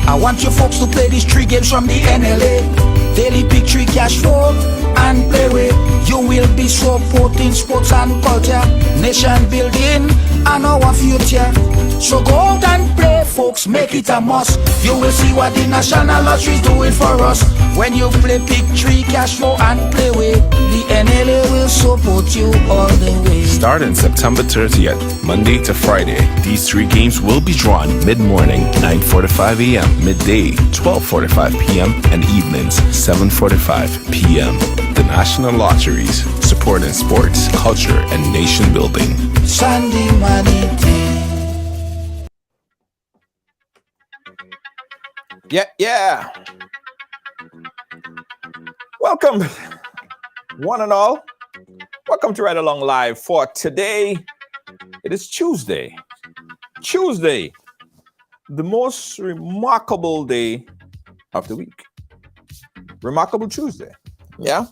I want you folks to play these 3 games from the NLA. Daily Pick 3 cash flow and play with. You will be supporting sports and culture, nation building and our future. So go out and play, folks, make it a must. You will see what the National Lottery is doing for us. When you play Pick 3 cash flow and play with, the NLA will support you all the way. Starting September 30th, Monday to Friday, these 3 games will be drawn mid-morning, 9:45 a.m., midday, 12:45 p.m., and evenings, 7:45 p.m. The National Lotteries, supporting sports, culture, and nation building. Sunday Manite. Yeah. Welcome, one and all. Welcome to Ride Along Live for today. It is Tuesday. The most remarkable day of the week. Remarkable Tuesday. Yeah?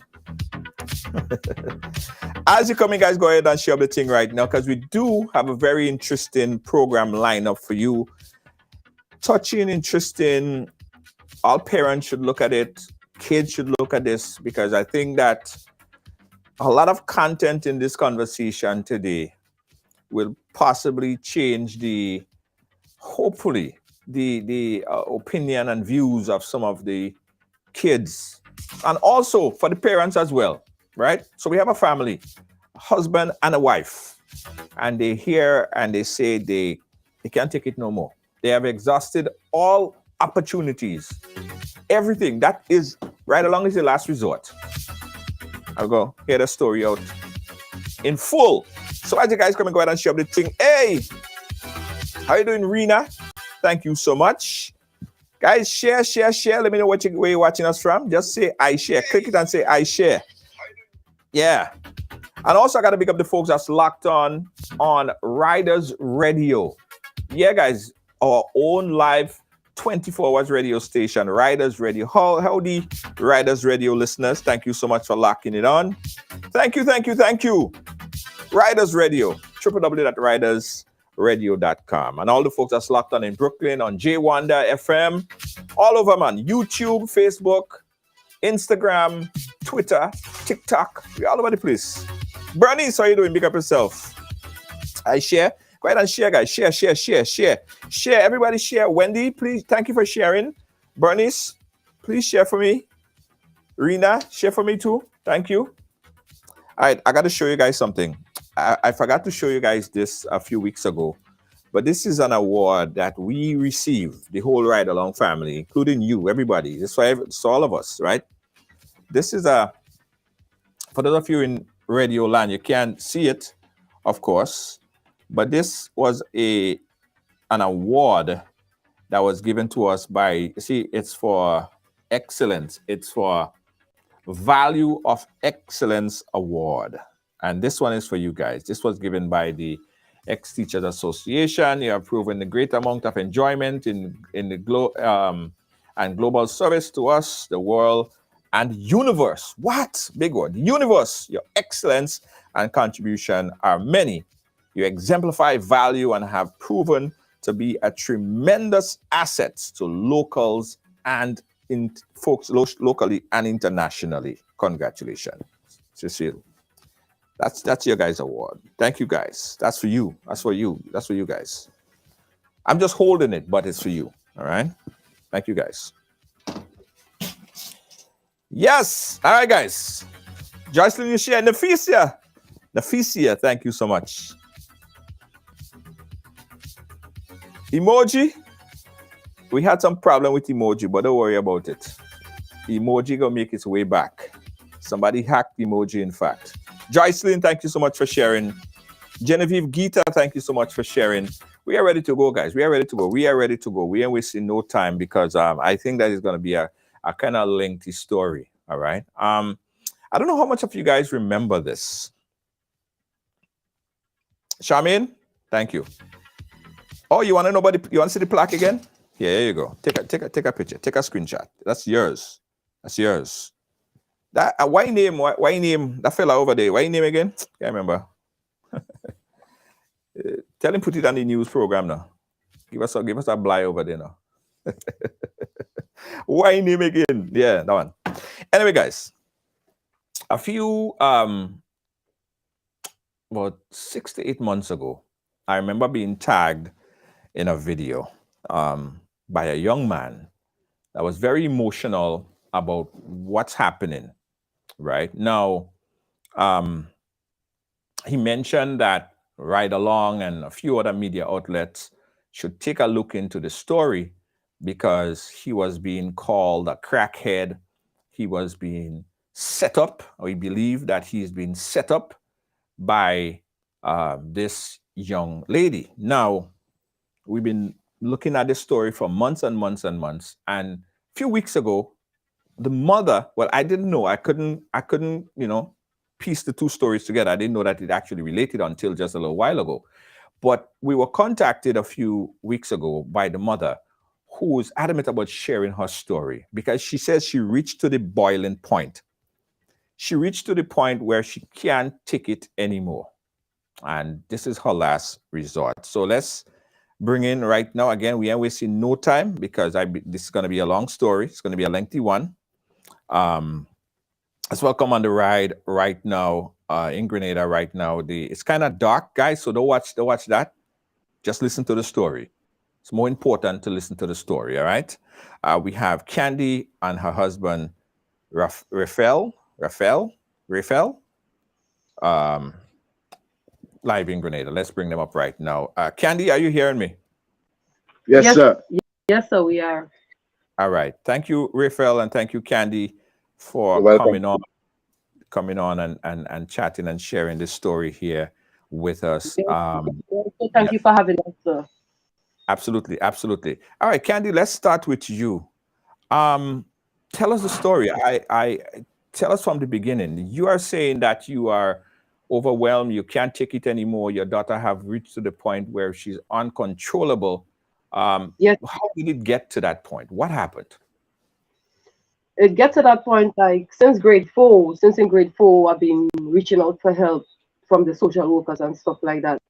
As you're coming, guys, go ahead and share the thing right now because we do have a very interesting program lineup for you. Touching, interesting. All parents should look at it. Kids should look at this because I think that a lot of content in this conversation today will possibly change hopefully, the opinion and views of some of the kids and also for the parents as well, right? So we have a family, a husband and a wife, and they hear and they say they can't take it no more. They have exhausted all opportunities. Everything that is right along is the last resort. I'll go hear the story out in full. So as you guys come and go ahead and share the thing. Hey, how you doing, Rena? Thank you so much. Guys, share. Let me know where you're watching us from. Just say I share. Click it and say I share. Yeah. And also I got to pick up the folks that's locked on Riders Radio. Yeah, guys, our own live 24 hours radio station, Riders Radio. Howdy, Riders Radio listeners. Thank you so much for locking it on. Thank you. Riders Radio, www.ridersradio.com. And all the folks that's locked on in Brooklyn, on J-Wanda FM, all over, man. YouTube, Facebook, Instagram, Twitter, TikTok. We're all over the place. Bernice, how you doing? Big up yourself. I share. Go ahead and share, guys. Share. Everybody share. Wendy, please. Thank you for sharing. Bernice, please share for me. Rena, share for me too. Thank you. All right, I got to show you guys something. I forgot to show you guys this a few weeks ago, but this is an award that we received, the whole Ride Along family, including you, everybody. It's all of us, right? This is for those of you in radio land, you can't see it, of course. But this was an award that was given to us by, it's for excellence. It's for Value of Excellence Award. And this one is for you guys. This was given by the Ex-Teachers Association. You have proven the great amount of enjoyment in the and global service to us, the world, and universe. What? Big word. Universe. Your excellence and contribution are many. You exemplify value and have proven to be a tremendous asset to locals and folks locally and internationally. Congratulations, Cecile. That's your guys' award. Thank you, guys. That's for you. That's for you. That's for you guys. I'm just holding it, but it's for you. All right. Thank you, guys. Yes. All right, guys. Jocelyn, you share. Nafisia, thank you so much. Emoji. We had some problem with emoji, but don't worry about it. Emoji gonna make its way back. Somebody hacked emoji, in fact. Jocelyn, thank you so much for sharing. Genevieve Gita, thank you so much for sharing. We are ready to go, guys. We are ready to go. We are ready to go. We ain't wasting no time because I think that is going to be a kind of lengthy story. All right. I don't know how much of you guys remember this. Charmaine, thank you. Oh, you want to know you want to see the plaque again? Yeah, there you go. Take a picture. Take a screenshot. That's yours. That's yours. That why name that fella over there? Why name again? Can't remember. Tell him put it on the news program now. Give us a blind over there now. Why name again? Yeah, that one. Anyway, guys, a few about 6 to 8 months ago, I remember being tagged in a video by a young man that was very emotional about what's happening right now. He mentioned that Ride Along and a few other media outlets should take a look into the story because he was being called a crackhead. He was being set up, or he believed that he's been set up by this young lady. Now, we've been looking at this story for months and months and months. And a few weeks ago, the mother, well, I didn't know. I couldn't, piece the two stories together. I didn't know that it actually related until just a little while ago. But we were contacted a few weeks ago by the mother who was adamant about sharing her story because she says she reached to the boiling point. She reached to the point where she can't take it anymore. And this is her last resort. So let's bring in right now. Again, we ain't wasting no time because this is going to be a long story. It's going to be a lengthy one. Let's welcome on the ride right now in Grenada right now. It's kind of dark, guys, so don't watch that. Just listen to the story. It's more important to listen to the story, all right? We have Candy and her husband, Rafael, live in Grenada. Let's bring them up right now. Candy, are you hearing me? Yes, sir. Yes, sir, we are. All right. Thank you, Rafael, and thank you, Candy, for coming on and chatting and sharing this story here with us. Thank you for having us, sir. Absolutely. All right, Candy, let's start with you. Tell us the story. I tell us from the beginning. You are saying that you are overwhelmed, you can't take it anymore. Your daughter have reached to the point where she's uncontrollable. Yes. How did it get to that point? What happened? It gets to that point, like since in grade 4, I've been reaching out for help from the social workers and stuff like that.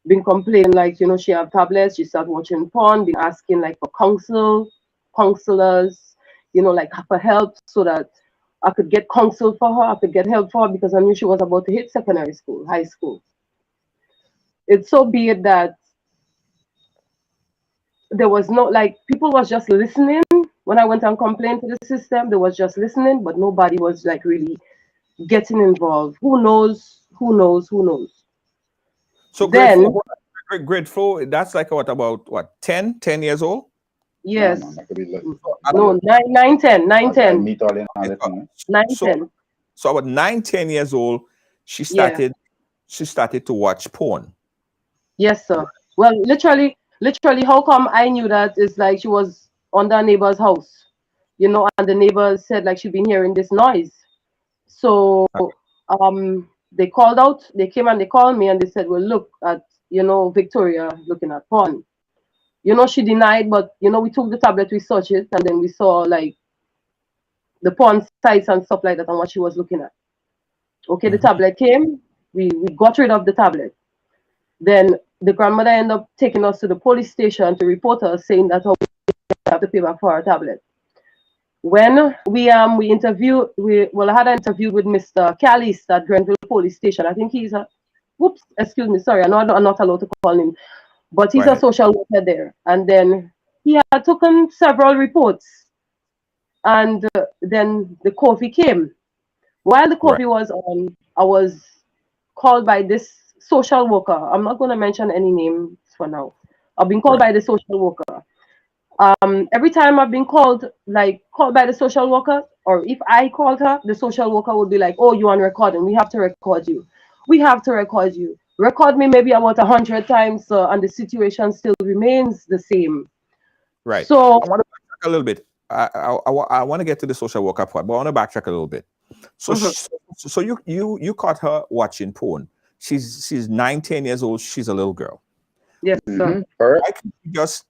Been complaining, like, she have tablets, she started watching porn, been asking like for counselors, like for help so that I could get counsel for her, I could get help for her because I knew she was about to hit high school. It's so weird that there was no, like, people was just listening. When I went and complained to the system, they was just listening, but nobody was like really getting involved. Who knows? So then grade 4, that's like about 10 years old? Yes. No, 9, 10. 9, 10. So about 9, 10 years old, she started to watch porn. Yes, sir. Well, literally, how come I knew that is like she was on the neighbor's house, and the neighbors said like she'd been hearing this noise. So they called out, they came and they called me and they said, well, look, at you know, Victoria looking at porn. You know, she denied, but, you know, we took the tablet, we searched it, and then we saw, like, the porn sites and stuff like that and what she was looking at. Okay, the tablet came, we got rid of the tablet. Then the grandmother ended up taking us to the police station to report us, saying that we have to pay back for our tablet. When we interviewed, I had an interview with Mr. Callis at Grenville Police Station. I think he's a, whoops, excuse me, sorry, I'm not allowed to call him, but he's a social worker there. And then he had taken several reports, and then the coffee came. While the coffee was on, I was called by this social worker. I'm not going to mention any names for now. I've been called by the social worker. Every time I've been called by the social worker, or if I called her, the social worker would be like, "Oh, you're on recording. We have to record you. We have to record you. Record me maybe about 100 times, and the situation still remains the same." Right. So I want to backtrack a little bit. I want to get to the social worker part, but I want to backtrack a little bit. So, so you caught her watching porn. She's 9-10 years old. She's a little girl. Yes, sir. Why can't you just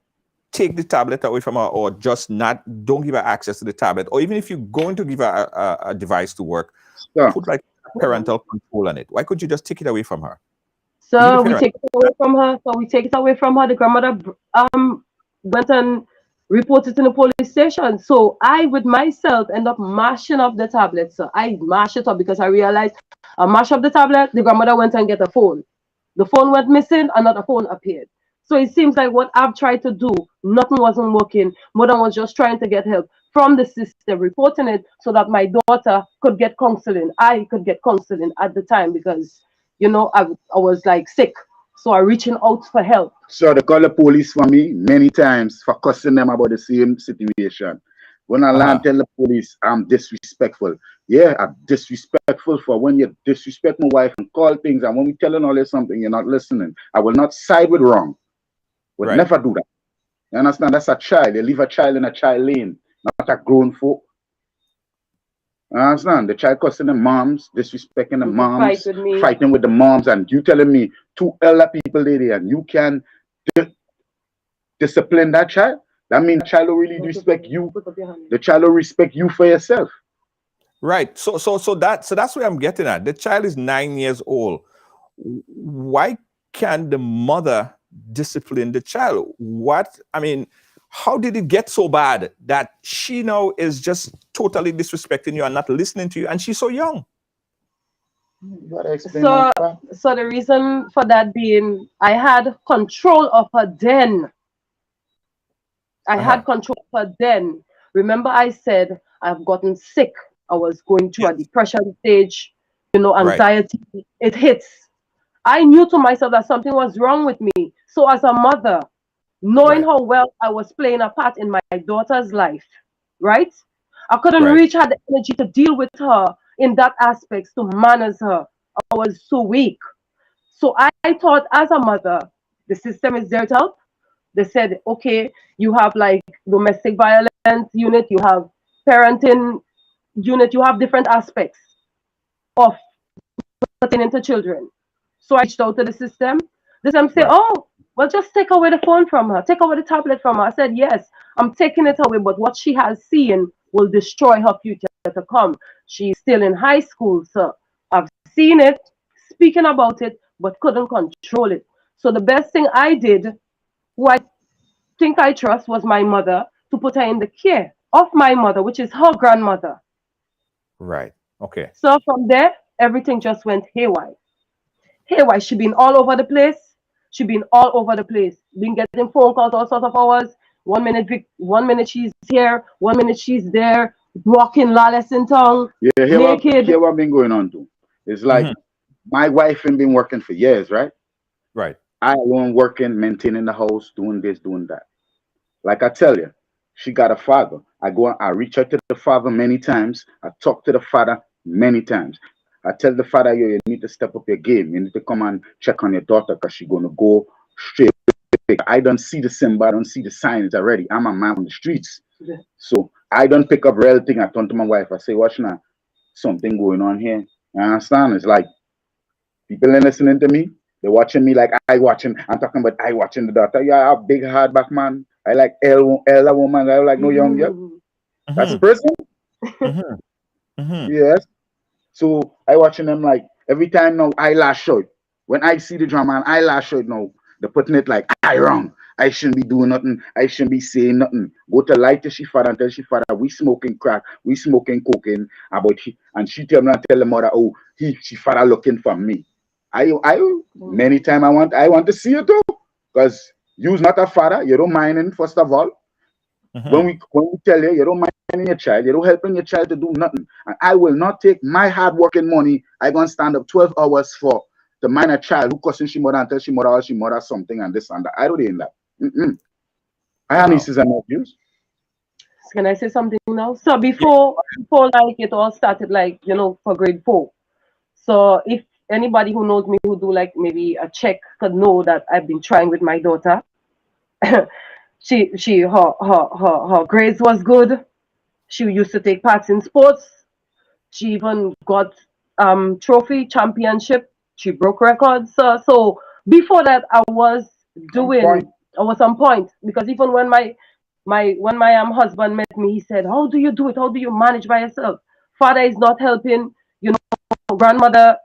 take the tablet away from her, or just don't give her access to the tablet, or even if you're going to give her a device to work, put like parental control on it? Why could you just take it away from her? So we take it away from her. The grandmother went and reported to the police station. So I, with myself, end up mashing up the tablet. So I mashed it up because I realized I mashed up the tablet. The grandmother went and get a phone. The phone went missing. Another phone appeared. So it seems like what I've tried to do, nothing wasn't working. Mother was just trying to get help from the system, reporting it so that my daughter could get counseling. I could get counseling at the time because, you know, I was like sick. So I'm reaching out for help. So they call the police for me many times for cussing them about the same situation. When I land, tell the police I'm disrespectful. Yeah, I'm disrespectful for when you disrespect my wife and call things. And when we telling all this something, you're not listening. I will not side with wrong. Would never do that. You understand? That's a child. They leave a child in a child lane, not a grown folk. You understand? The child cussing the moms, disrespecting the moms, fighting with the moms, and you telling me 2 elder people there and you can discipline that child? That means the child will really respect you. The child will respect you for yourself. Right. So that's where I'm getting at. The child is 9 years old. Why can't the mother discipline the child? How did it get so bad that she now is just totally disrespecting you and not listening to you, and she's so young? So the reason for that being, I had control of her then. I had control of her then. Remember I said I've gotten sick. I was going through a depression stage, you know, anxiety. It hits. I knew to myself that something was wrong with me. So as a mother, knowing how well I was playing a part in my daughter's life, right? I couldn't reach her the energy to deal with her in that aspect, to manage her. I was so weak. So I thought as a mother, the system is there to help. They said, okay, you have like domestic violence unit, you have parenting unit, you have different aspects of pertaining to children. So I reached out to the system. The system said, oh, well, just take away the phone from her. Take away the tablet from her. I said, yes, I'm taking it away, but what she has seen will destroy her future to come. She's still in high school, so I've seen it, speaking about it, but couldn't control it. So the best thing I did, who I think I trust, was my mother, to put her in the care of my mother, which is her grandmother. Right. Okay. So from there, everything just went haywire. Haywire. She been all over the place. She been all over the place. Been getting phone calls all sorts of hours. 1 minute she's here, 1 minute she's there, walking lawless in tongue, naked. Here what been going on too. It's like my wife ain't been working for years, right? Right. I won't working, maintaining the house, doing this, doing that. Like I tell you, she got a father. I reach out to the father many times. I talk to the father many times. I tell the father, yo, you need to step up your game. You need to come and check on your daughter because she's going to go straight. I don't see the symbol. I don't see the signs already. I'm a man on the streets. Yeah. So I don't pick up real thing. I turn to my wife. I say, watch now, something going on here. You understand? It's like people are listening to me. They're watching me like I'm talking about I watching the daughter. Yeah, a big hardback man. I like elder woman. I like no young girl. That's a person. Yes. So I watching them like every time now eyelash out. When I see the drama and eyelash out now, they're putting it like I wrong. I shouldn't be doing nothing. I shouldn't be saying nothing. Go to lie to she father and tell she father we smoking crack, we smoking cocaine about he, and she tell me and tell the mother, oh, she father looking for me. I many time I want to see you too. Because you's not a father, you don't mind him, first of all. When we tell you, you don't mind your child, you don't helping your child to do nothing. And I will not take my hard working money. I gonna stand up 12 hours for to mind a child who cussing she mother and tell she mother something and this and that. I don't do that. I have nieces and nephews. Can I say something now? So before like it all started, like, you know, for grade 4. So if anybody who knows me who do like maybe a check could know that I've been trying with my daughter. her grades was good. She used to take part in sports. She even got trophy championship. She broke records. So before that I was on point, because even when my husband met me, he said, how do you do it? How do you manage by yourself? Father is not helping, you know, grandmother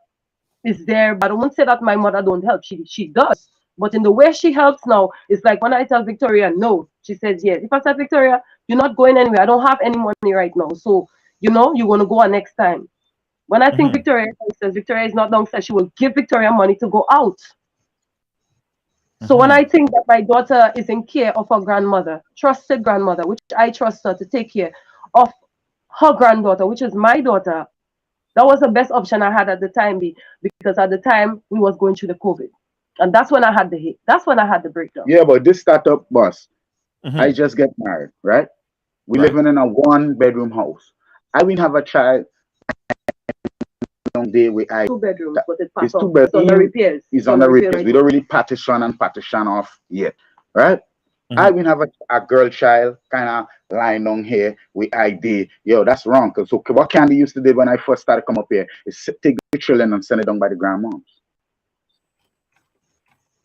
is there, but I won't say that my mother don't help. She does. But in the way she helps now, it's like when I tell Victoria no, she says yes. If I said, Victoria, you're not going anywhere, I don't have any money right now, so you know you're gonna go next time. When I think Victoria says Victoria is not downstairs, she will give Victoria money to go out. So when I think that my daughter is in care of her grandmother, trusted grandmother, which I trust her to take care of her granddaughter, which is my daughter, that was the best option I had at the time, because at the time we was going through the COVID. And that's when I had the hit. That's when I had the breakdown. Yeah, but this startup boss, I just get married, right? We living in a 1-bedroom house. I will have a child day where 2 bedrooms, but it's 2 bedrooms. It's on the repairs. It's on the repairs. We don't really partition off yet, right? I will have a girl child kind of lying down here with ID. Yo, that's wrong. So what Candy used to do when I first started come up here is take the children and send it down by the grandmoms.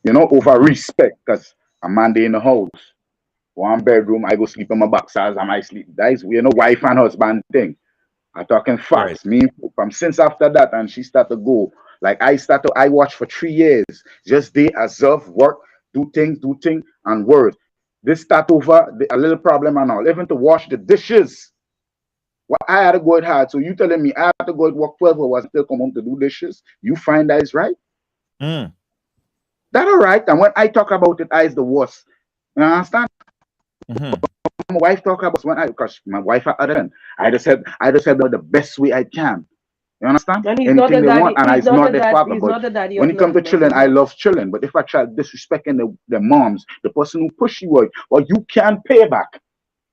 You know, over respect, because a man day in the house, 1 bedroom, I go sleep in my boxers, I might sleep. That is, you know, wife and husband thing. I'm talking facts. Me, from since after that, and she started to go. Like I watched for 3 years. Just they observe, work, do things, and word. This start over a little problem and all. Even to wash the dishes. Well, I had to go hard. So you telling me I had to go work 12 hours and still come home to do dishes? You find that is right? That all right. And when I talk about it, I is the worst. You understand? My wife talk about because my wife are other than I just help the best way I can. You understand? And anything they want, and it's not their father. But when it comes to children, I love children. But if a child disrespecting the moms, the person who push you out, well, you can't pay back.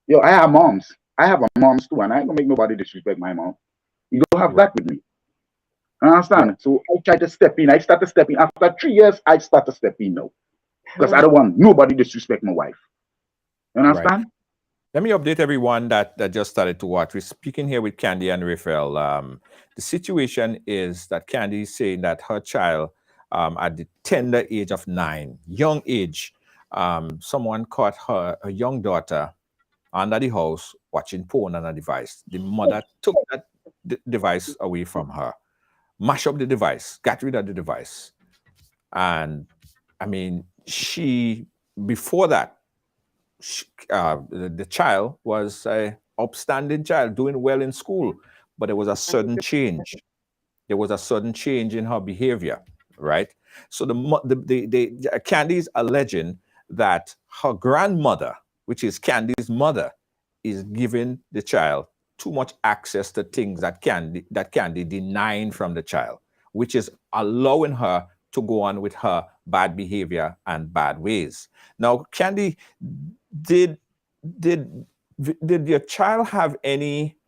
Yo, I have moms. I have a moms too, and I ain't gonna make nobody disrespect my mom. You don't have that with me. You understand? So I try to step in. I start to step in. After 3 years, I start to step in now. Because I don't want nobody disrespect my wife. You understand? Let me update everyone that just started to watch. We're speaking here with Candy and Raphael. The situation is that Candy is saying that her child, at the tender age of 9, young age, someone caught her young daughter under the house watching porn on a device. The mother took that device away from her, mashed up the device, got rid of the device. And I mean, before that, the child was an upstanding child, doing well in school, but there was a sudden change. There was a sudden change in her behavior, right? So Candy is alleging that her grandmother, which is Candy's mother, is giving the child too much access to things that Candy denying from the child, which is allowing her to go on with her bad behavior and bad ways. Now, Candy, did your child have any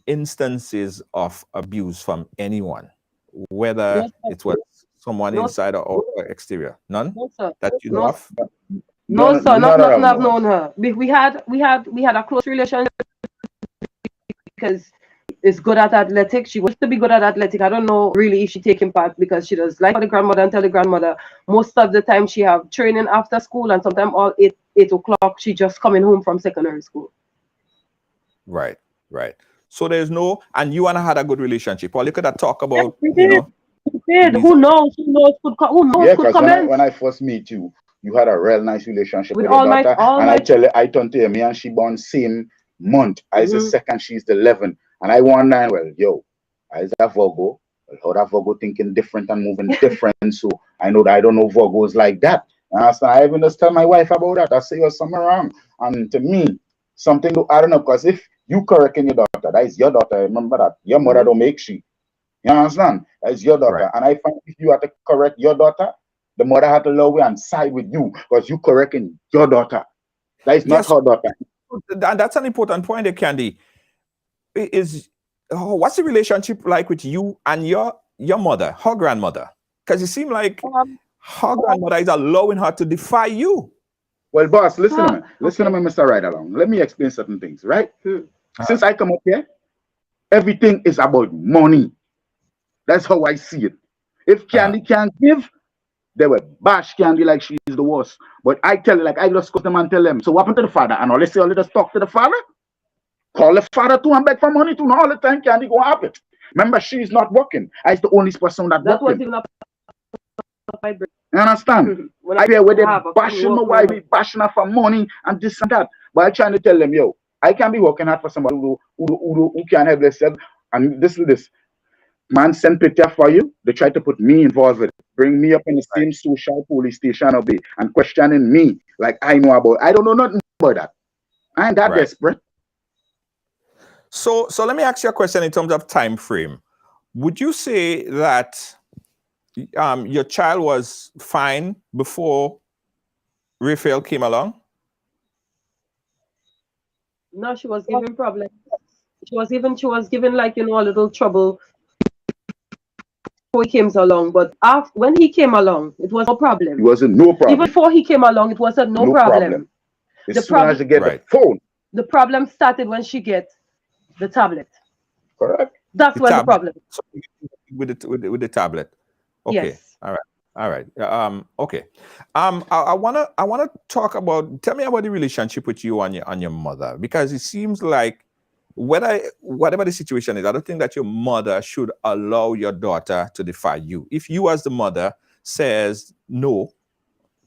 instances of abuse from anyone, whether it was someone inside or exterior? None? No, sir. That you know of? No, sir. Nothing I've known her. We had a close relationship because is good at athletics. She wants to be good at athletics. I don't know really if she taking part because she does like for the grandmother and tell the grandmother most of the time she have training after school, and sometimes all 8 o'clock she just coming home from secondary school. Right. So there's no, and you and I had a good relationship. Or you could have talked about, We did. Who knows? Who knows could come in? When I first meet you, you had a real nice relationship with all your daughter. my I turned to her, me and she born same month. I is the second, she's the 11. And I wonder, well, yo, I is a Virgo. Well, how that Virgo thinking different and moving different. So I know that I don't know Virgos like that. And I even just tell my wife about that. I say, you're somewhere wrong. And to me, something to, I don't know, because if you correcting your daughter, that is your daughter. Remember that. Your mother don't make she. You understand? That is your daughter. Right. And I find if you have to correct your daughter, the mother had to love you and side with you because you correcting your daughter. That is not her daughter. That's an important point there, Candy. What's the relationship like with you and your mother, her grandmother? Because it seems like her grandmother is allowing her to defy you. Well, boss, listen to me. Listen to me, Mr. Ride Along. Let me explain certain things, right? Since I come up here, everything is about money. That's how I see it. If Candy can't give, they will bash Candy like she is the worst. But I tell you, like I just go to them and tell them, so what happened to the father? And all they say, let us talk to the father. Call the father too and beg for money too. Not all the time Candy go happen. Remember, she is not working. I is the only person that working. You understand? I hear where they bashing my wife, bashing her for money and this and that. But I trying to tell them, yo, I can be working hard for somebody who can help themselves. And this is this. Man send picture for you. They try to put me involved with it. Bring me up in the same social police station of it and questioning me like I know about. I don't know nothing about that. I ain't that desperate. So let me ask you a question in terms of time frame. Would you say that your child was fine before Raphael came along? No, she was giving problems. She was given like, you know, a little trouble before he came along. But when he came along, it was no problem. It wasn't no problem. Even before he came along, it wasn't no problem. As soon as you get the phone. The problem started when she get the tablet. Correct. That's when the problem. So with the tablet. Okay. Yes. All right. Okay. I wanna talk about. Tell me about the relationship with you and your mother, because it seems like whatever the situation is, I don't think that your mother should allow your daughter to defy you. If you as the mother says no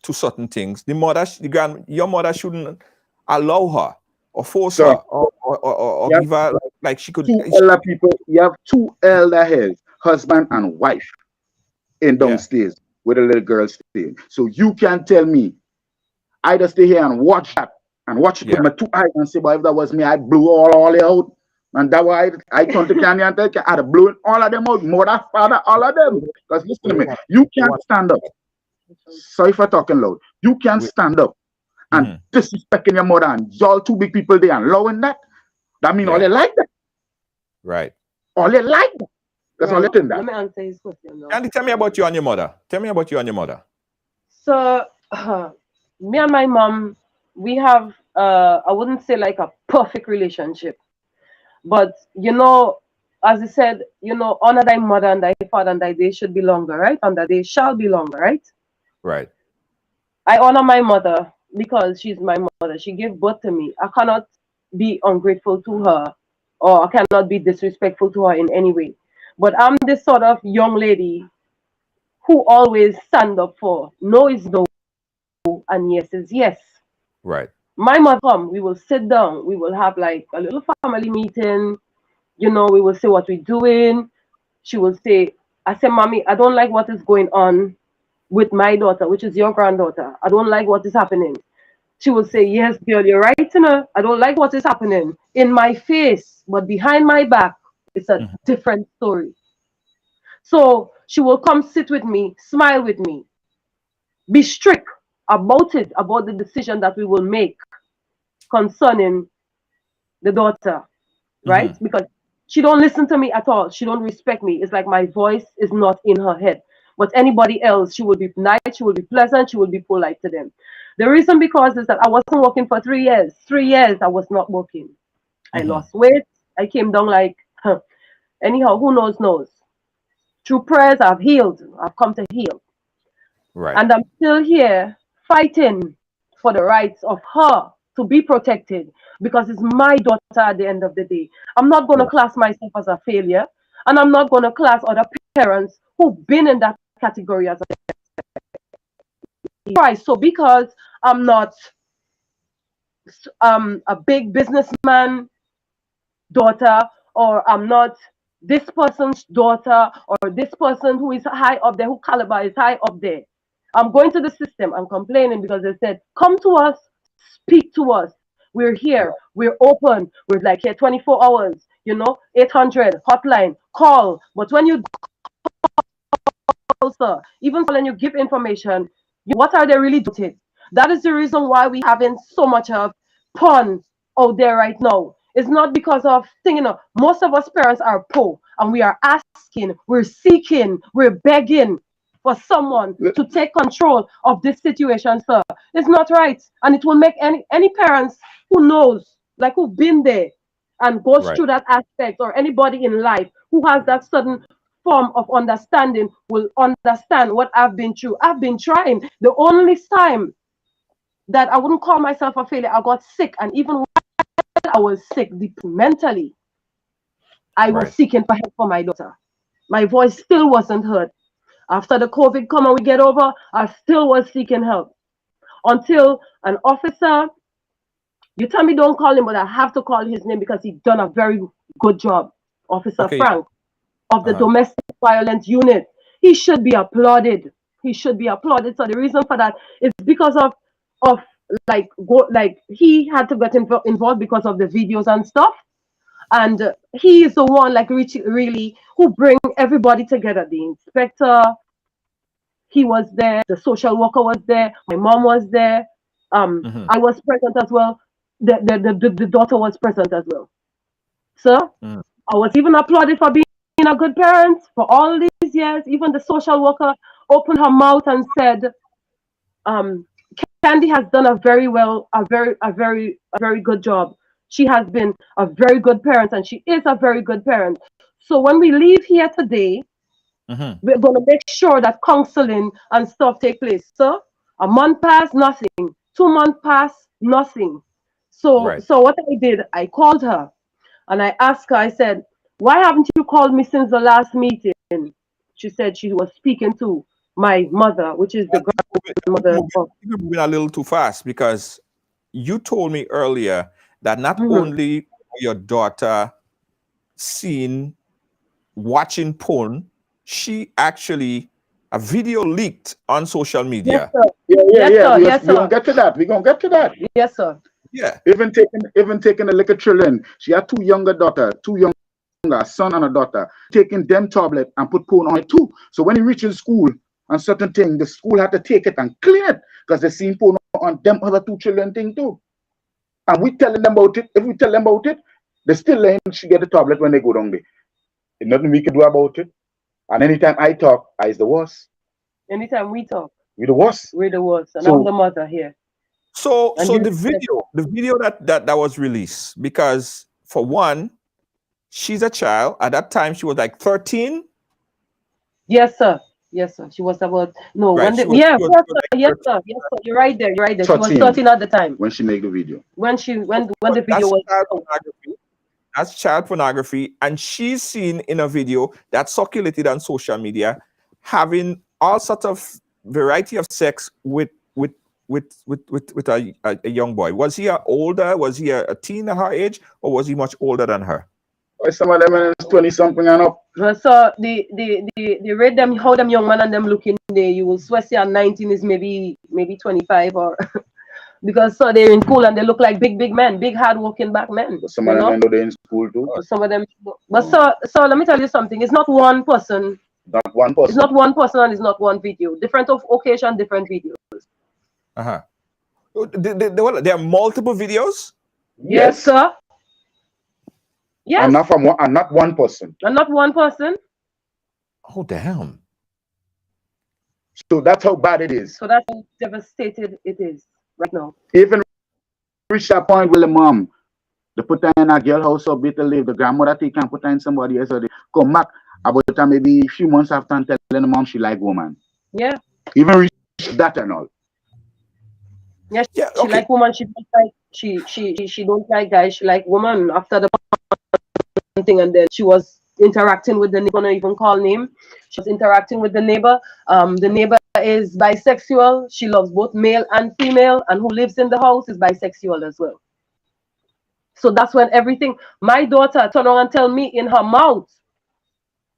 to certain things, your mother shouldn't allow her or force her or give her like she could. Elder people, you have two elder heads, husband and wife, in downstairs where the little girl staying. So you can tell me, I just stay here and watch that. And watch it with my two eyes and say, but if that was me, I'd blew all out. And that why I turned to Candy and tell you, I'd blown all of them out, mother, father, all of them. Because listen to me, you can't stand up. Sorry for talking loud. You can't stand up and disrespecting your mother and y'all two big people there and allowing that. That means all they like that. Right. All they like that. That's all they think that. Let me answer his question now. Candy, tell me about you and your mother. So, me and my mom, we have, I wouldn't say like a perfect relationship, but you know, as I said, you know, honor thy mother and thy father, and thy days should be longer, right? And that they shall be longer, right? Right. I honor my mother because she's my mother. She gave birth to me. I cannot be ungrateful to her, or I cannot be disrespectful to her in any way. But I'm this sort of young lady who always stand up for no is no and yes is yes. Right. My mother, we will sit down. We will have like a little family meeting. You know, we will say what we're doing. She will say, I say, Mommy, I don't like what is going on with my daughter, which is your granddaughter. I don't like what is happening. She will say, yes, girl, you're right, you know. I don't like what is happening in my face, but behind my back, it's a different story. So she will come sit with me, smile with me, be strict about it, about the decision that we will make concerning the daughter, right? Because she don't listen to me at all. She don't respect me. It's like my voice is not in her head. But anybody else, she will be nice, she will be pleasant, she will be polite to them. The reason because is that I wasn't working for 3 years. 3 years I was not working. I lost weight. I came down like Anyhow, who knows, knows. Through prayers, I've healed. I've come to heal. Right. And I'm still here fighting for the rights of her to be protected, because it's my daughter at the end of the day. I'm not going to class myself as a failure, and I'm not going to class other parents who've been in that category as a right. So because I'm not a big businessman daughter, or I'm not this person's daughter, or this person who is high up there, who caliber is high up there, I'm going to the system. I'm complaining because they said, come to us, speak to us. We're here. We're open. We're like here 24 hours, 800 hotline, call. But when you call, sir, even when you give information, what are they really doing? That is the reason why we having so much of porn out there right now. It's not because of most of us parents are poor, and we are asking, we're seeking, we're begging for someone to take control of this situation, sir. It's not right. And it will make any parents who knows, like who've been there and goes through that aspect, or anybody in life who has that sudden form of understanding, will understand what I've been through. I've been trying. The only time that I wouldn't call myself a failure, I got sick. And even when I was sick deeply mentally, I was seeking for help for my daughter. My voice still wasn't heard. After the COVID come and we get over, I still was seeking help. Until an officer, you tell me don't call him, but I have to call his name because he done a very good job. Officer Frank of the Domestic Violence Unit. He should be applauded. He should be applauded. So the reason for that is because of he had to get involved because of the videos and stuff. And he is the one really who bring everybody together. The inspector, he was there. The social worker was there. My mom was there. I was present as well. The daughter was present as well. So I was even applauded for being a good parent for all these years. Even the social worker opened her mouth and said, Candy has done a very good job. She has been a very good parent, and she is a very good parent. So when we leave here today, we're going to make sure that counseling and stuff take place. So a month passed, nothing. 2 months passed, nothing. So what I did, I called her and I asked her, I said, why haven't you called me since the last meeting? She said she was speaking to my mother, which is the grandmother. You're moving a little too fast, because you told me earlier that not only your daughter watching porn, she actually a video leaked on social media. Yes, sir. We're gonna get to that. Yes, sir. Yeah. Even taking the little children. She had two younger, a son and a daughter, taking them tablet and put porn on it too. So when he reaches school and certain thing, the school had to take it and clean it because they seen porn on them other two children thing too. And we telling them about it. If we tell them about it, they still letting she get the tablet when they go down there. There's nothing we can do about it. And anytime I talk, I is the worst. Anytime we talk, we're the worst. We're the worst. And I'm the mother here. So the video that was released, because for one, she's a child. At that time, she was like 13. Yes, sir. Yes, sir. She was about yes, sir. You're right there. You're right there. 13, she was 13 at the time when she made the video. When the video was child pornography. That's child pornography, and she's seen in a video that circulated on social media, having all sorts of variety of sex with a young boy. Was he older? Was he a teen at her age, or was he much older than her? Some of them is 20 something and up. So the rate them how them young man and them looking there, you will swear say 19 is maybe 25 or because so they're in school and they look like big men, big hard working back men. But some of them know they're in school too. Some of them, but so let me tell you something. It's not one person. Not one person. It's not one person and it's not one video. Different of occasion, different videos. There are multiple videos. Yes, sir. Yes. And not one person. And not one person. Oh damn. So that's how bad it is. So that's how devastated it is right now. Even reach that point with the mom. They put her in a girl house or better live. The grandmother take and put her in somebody else. Or they come back about time maybe a few months after and telling the mom she like woman. Yeah. Even reach that and all. Yeah, Yeah, she okay. like woman. She don't like she don't like guys. She like woman. After the thing, and then she was interacting with the neighbor. Not even call name. She was interacting with the neighbor. The neighbor is bisexual. She loves both male and female, and who lives in the house is bisexual as well. So that's when everything. My daughter turned around and tell me in her mouth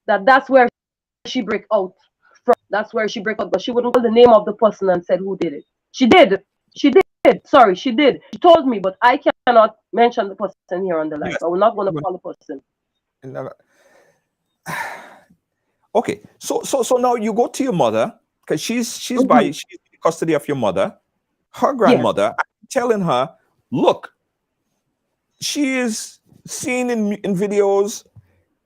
that that's where she break out from. That's where she break out, but she wouldn't call the name of the person and said who did it. She did. She did. Sorry, she did. She told me, but I cannot mention the person here on the line. Yes. So we're not going to call the person. Okay, so now you go to your mother because she's she's in custody of your mother, her grandmother. I'm telling her, look, she is seen in videos.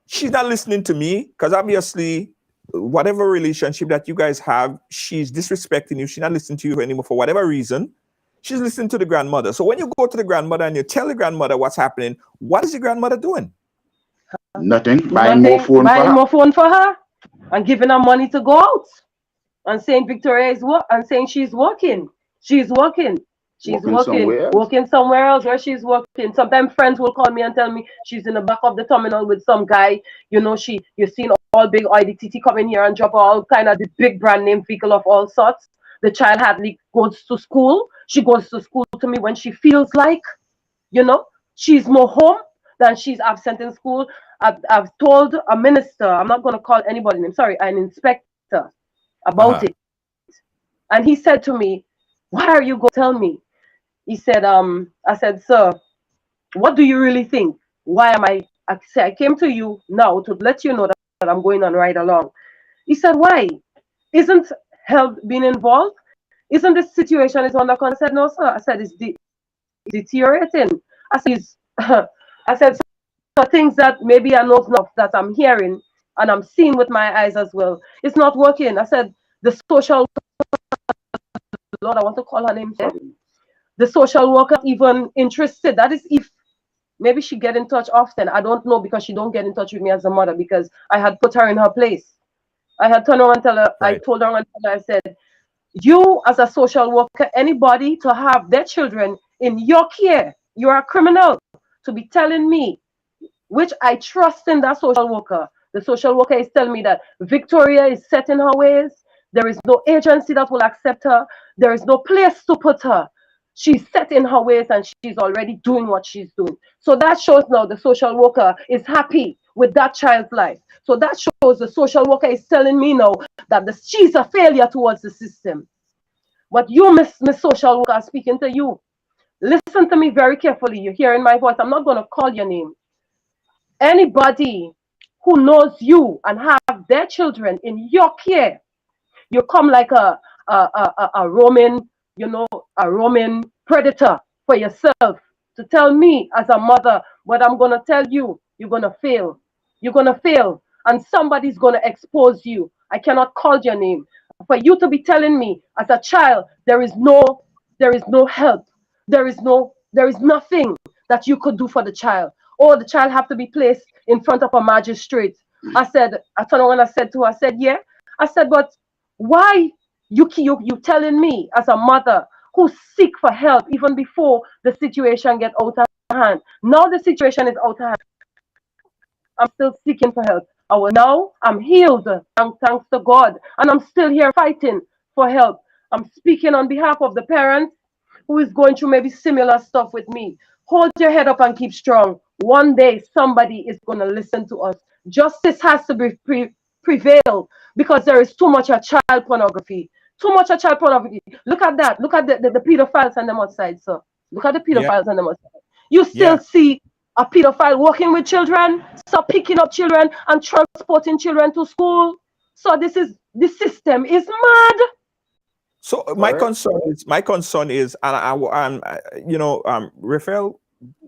She's not listening to me because obviously, whatever relationship that you guys have, she's disrespecting you. She's not listening to you anymore for whatever reason. She's listening to the grandmother. So when you go to the grandmother and you tell the grandmother what's happening, what is the grandmother doing? Nothing. Buying more phone for her and giving her money to go out and saying Victoria is and saying she's working. She's working. She's working somewhere else where she's working. Sometimes friends will call me and tell me she's in the back of the terminal with some guy. You know, you've seen all big IDTT come in here and drop all kind of the big brand name vehicle of all sorts. The child hardly goes to school. She goes to school to me when she feels like, you know, she's more home than she's absent in school. I've told a minister, I'm not going to call anybody name, sorry, an inspector about it. And he said to me, why are you going to tell me? He said, I said, sir, what do you really think? Why am I came to you now to let you know that I'm going on right along. He said, why? Isn't help being involved? Isn't this situation is under control? I said, no, sir. I said, it's deteriorating. I said, so things that maybe I know enough that I'm hearing and I'm seeing with my eyes as well. It's not working. I said, the social, Lord, I want to call her name. The social worker even interested. That is if maybe she get in touch often. I don't know because she don't get in touch with me as a mother because I had put her in her place. I had turned around and tell her, I told her and I said, you as a social worker, anybody to have their children in your care, you are a criminal to be telling me, which I trust in that social worker. The social worker is telling me that Victoria is set in her ways. There is no agency that will accept her. There is no place to put her. She's set in her ways and she's already doing what she's doing. So that shows now the social worker is happy with that child's life. So that shows the social worker is telling me now that she's a failure towards the system. But you, Miss Social Worker, speaking to you, listen to me very carefully. You're hearing my voice. I'm not going to call your name. Anybody who knows you and have their children in your care, you come like a Roman, a Roman predator for yourself to tell me as a mother what I'm going to tell you. You're going to fail. You're going to fail. And somebody's going to expose you. I cannot call your name. For you to be telling me as a child, there is no help. There is nothing that you could do for the child. Or the child have to be placed in front of a magistrate. I turned around and I said to her, I said, yeah. I said, but why you telling me as a mother who seek for help even before the situation get out of hand? Now the situation is out of hand. I'm still seeking for help. Now I'm healed, thanks to God, and I'm still here fighting for help. I'm speaking on behalf of the parents who is going through maybe similar stuff with me. Hold your head up and keep strong. One day somebody is going to listen to us. Justice has to prevail because there is too much of child pornography. Too much of child pornography. Look at that. Look at the pedophiles on them outside, sir. Look at the pedophiles on them outside. You still see a pedophile working with children, so picking up children and transporting children to school. So the system is mad. So my concern is, and Raphael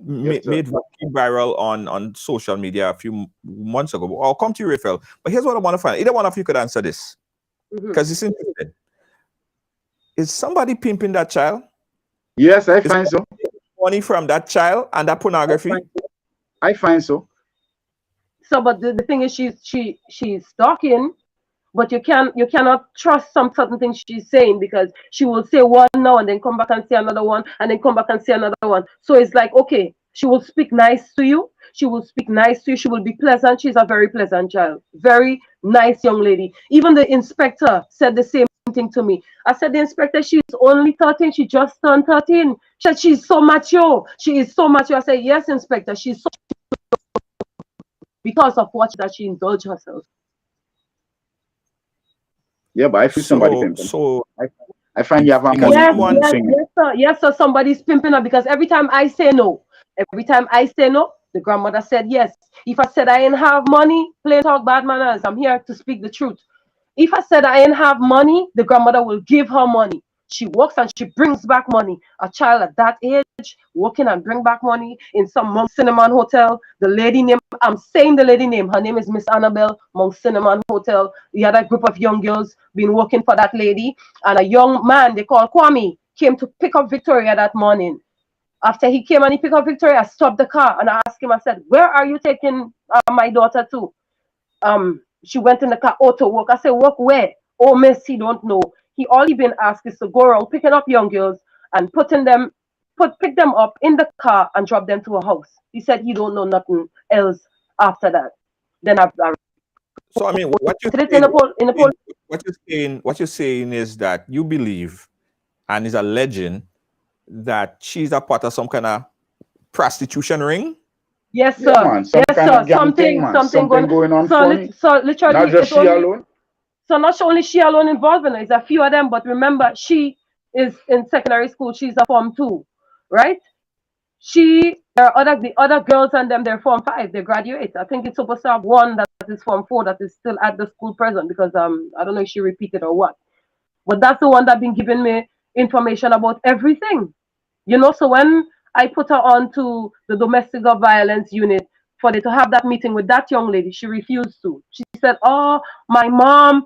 made viral on social media a few months ago. I'll come to you, Raphael. But here's what I want to find out. Either one of you could answer this because it's interesting. Is somebody pimping that child? Yes, I find so. money from that child and that pornography? I find so. So, but the thing is, she's stalking, but you cannot trust some certain things she's saying, because she will say one now and then come back and say another one and then come back and say another one. So it's like, okay, she will speak nice to you. She will speak nice to you. She will be pleasant. She's a very pleasant child, very nice young lady. Even the inspector said the same thing to me. I said, the inspector, she's only 13. She just turned 13. She said, she's so mature. She is so mature. I said, yes, inspector, she's so because of what that she indulged herself. Yeah, but I feel somebody pimping. So I find you have a money. Yes, sir, somebody's pimping her, because every time I say no, the grandmother said yes. If I said I ain't have money, plain talk, bad manners, I'm here to speak the truth. If I said I ain't have money, the grandmother will give her money. She works and she brings back money. A child at that age working and bring back money in some Mount Cinnamon Hotel. The lady name, I'm saying the lady name, her name is Miss Annabelle, Mount Cinnamon Hotel. The other group of young girls been working for that lady, and a young man they call Kwame came to pick up Victoria that morning. After he came and he picked up Victoria, I stopped the car and I asked him, I said, where are you taking my daughter to? She went in the car, to work. I said, work where? Oh, miss, he don't know. All he been asked is to go around picking up young girls and pick them up in the car and drop them to a house. He said he don't know nothing else after that. Then so I mean, what you're saying is that you believe and is alleging that she's a part of some kind of prostitution ring? Yes, sir. Yeah, man, something going on. So literally, not just she alone. So not only she alone involved in it, it's a few of them. But remember, she is in secondary school. She's a Form 2, right? There are the other girls and them. They're Form 5. They graduate. I think it's supposed to have one that is Form 4 that is still at the school present, because I don't know if she repeated or what. But that's the one that been giving me information about everything. So when I put her on to the domestic violence unit for them to have that meeting with that young lady, she refused to. She said, oh, my mom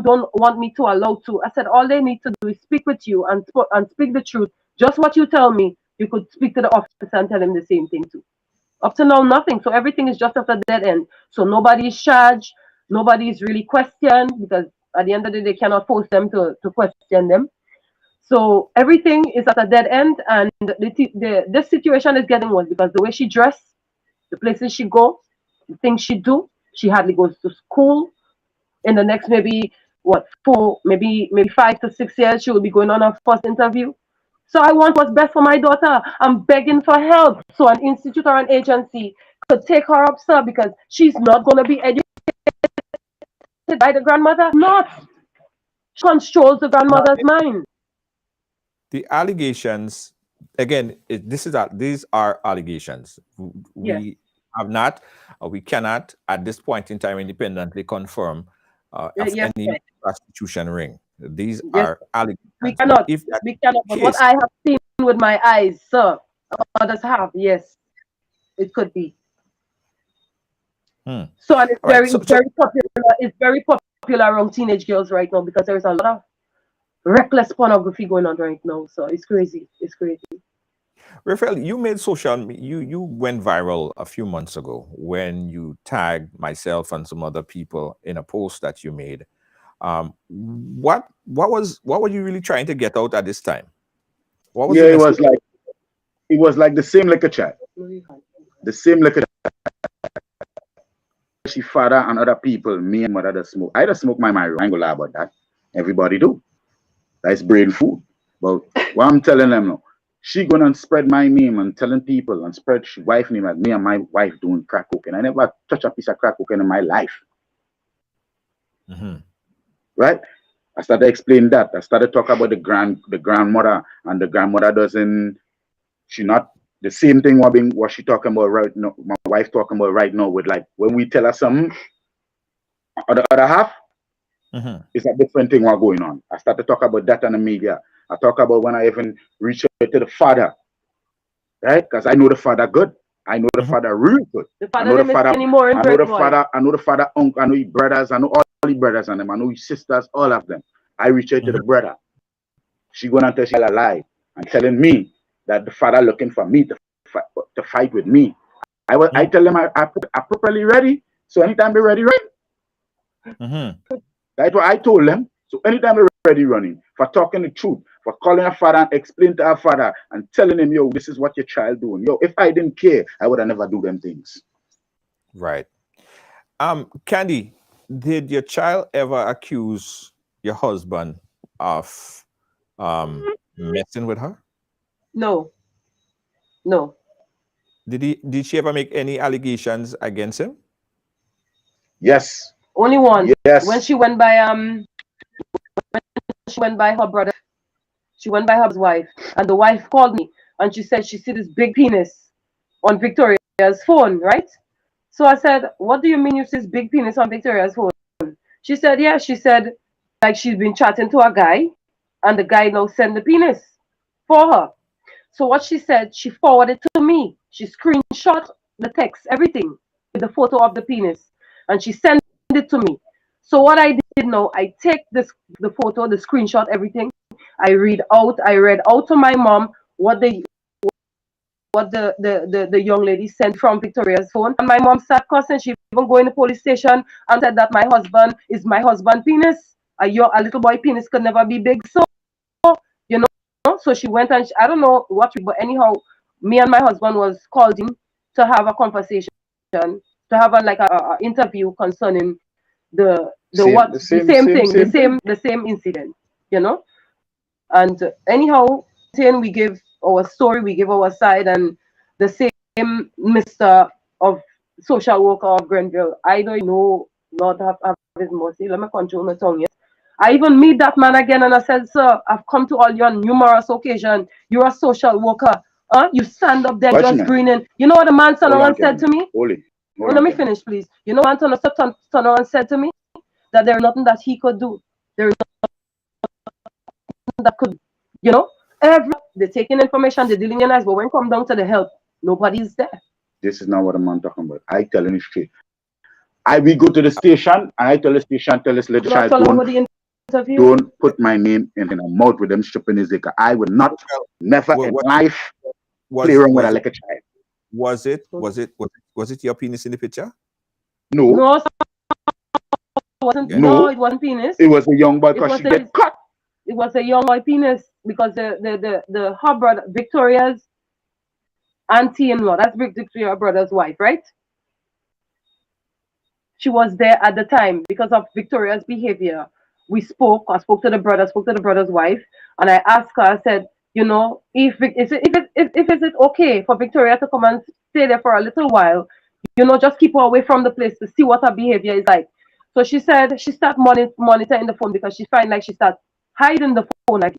don't want me to allow to. I said, all they need to do is speak with you and speak the truth. Just what you tell me, you could speak to the officer and tell him the same thing too. Up to now, nothing. So everything is just at a dead end. So nobody is charged. Nobody is really questioned, because at the end of the day, they cannot force them to question them. So everything is at a dead end, and this situation is getting worse, because the way she dressed, the places she goes, the things she do, she hardly goes to school. In the next maybe 5 to 6 years, she will be going on her first interview. So I want what's best for my daughter. I'm begging for help. So an institute or an agency could take her up, sir, because she's not going to be educated by the grandmother. Not. She controls the grandmother's mind. The allegations, again, these are allegations. We have not, or we cannot, at this point in time, independently confirm any prostitution ring. These are allegations. We cannot. But what I have seen with my eyes, sir, others have, yes, it could be. So, and it's very popular. It's very popular among teenage girls right now, because there's a lot of reckless pornography going on right now. So it's crazy. It's crazy. Raphael, you made you went viral a few months ago when you tagged myself and some other people in a post that you made. What were you really trying to get out at this time? What was it was like the same liquor chat. The same liquor chat. She father and other people, me and mother that smoke. I just smoke my marijuana. I ain't gonna lie about that. Everybody do. That's brain food. But what I'm telling them now, she gonna spread my name and telling people and spread she wife name like me and my wife doing crack cocaine. I never touch a piece of crack cocaine in my life. Right? I started explaining that. I started talking about the grandmother, and the grandmother doesn't. She not the same thing. What she talking about right now? My wife talking about right now with, like, when we tell her something, or the other half. It's a different thing what going on. I started talking about that in the media. I talk about when I even reach out to the father, right? Because I know the father good. I know the father really good. I know the father. I know the father. Uncle. I know his brothers. I know all his brothers and them. I know his sisters. All of them. I reach out to the brother. She gonna tell she alive and telling me that the father looking for me to fight with me. I tell them I properly ready. So anytime they're ready, right? That's what I told them. So anytime they're ready running, for talking the truth, for calling a father and explain to our father and telling him, yo, this is what your child doing. Yo, if I didn't care, I would have never do them things. Right. Candy, did your child ever accuse your husband of messing with her? No. No. Did she ever make any allegations against him? Yes. Only one. Yes. When she went by her brother, she went by her wife, and the wife called me and she said she see this big penis on Victoria's phone, right? So I said, what do you mean you see this big penis on Victoria's phone? She said, yeah, she said like she's been chatting to a guy and the guy now sent the penis for her. So what she said, she forwarded to me. She screenshot the text, everything, with the photo of the penis, and she sent it to me. So what I did now, I take the photo, the screenshot, everything. I read out to my mom what the young lady sent from Victoria's phone. And my mom started cussing. She even go in the police station and said that my husband is my husband penis. A little boy penis could never be big. So, you know, so she went and I don't know what, but anyhow, me and my husband was called in to have a conversation, to have a interview concerning the same incident, you know. And anyhow, then we give our story, we give our side, and the same Mr. of social worker of Grenville, I don't know, Lord have his mercy, let me control my tongue, yes. I even meet that man again and I said, sir, I've come to all you on numerous occasions. You're a social worker. You stand up there just grinning. You know what the man turned around and said to me? Let me finish, please. You know what turned around and said to me? That there's nothing that he could do. There is nothing that could, you know, they're taking information, they're dealing in eyes, but when it comes down to the help, nobody's there. This is not what I'm talking about. I telling you straight. We go to the station, and I tell the station, tell us, let the child don't put my name in a mouth with them stripping his dick. I would not, never in life play around with like a child. Was it your penis in the picture? No. No, it wasn't penis. It was a young boy because she get cut. It was a young boy penis because the her brother Victoria's auntie-in-law, that's Victoria's brother's wife, right? She was there at the time because of Victoria's behavior. I spoke to the brother's wife, and I asked her, I said, you know, if it's okay for Victoria to come and stay there for a little while, you know, just keep her away from the place to see what her behavior is like. So she said she started monitoring the phone because she find like she started hiding the phone. Like,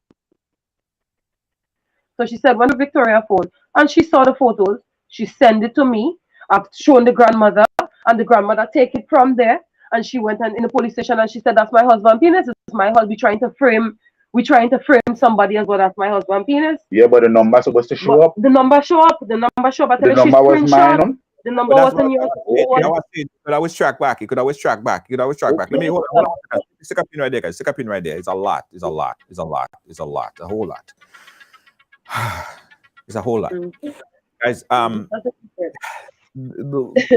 so she said when the Victoria phone and she saw the photos, she sent it to me. I've shown the grandmother, and the grandmother take it from there. And she went in the police station and she said, that's my husband penis. It's my husband. We're trying to frame somebody as well. That's my husband penis. Yeah, but the number supposed to show up. The number show up. The number was mine. The number wasn't yours. Could always track back. You could always track back. Let me hold on. Stick a pin right there, guys. Stick a pin right there. It's a lot. It's a whole lot. It's a whole lot. Guys,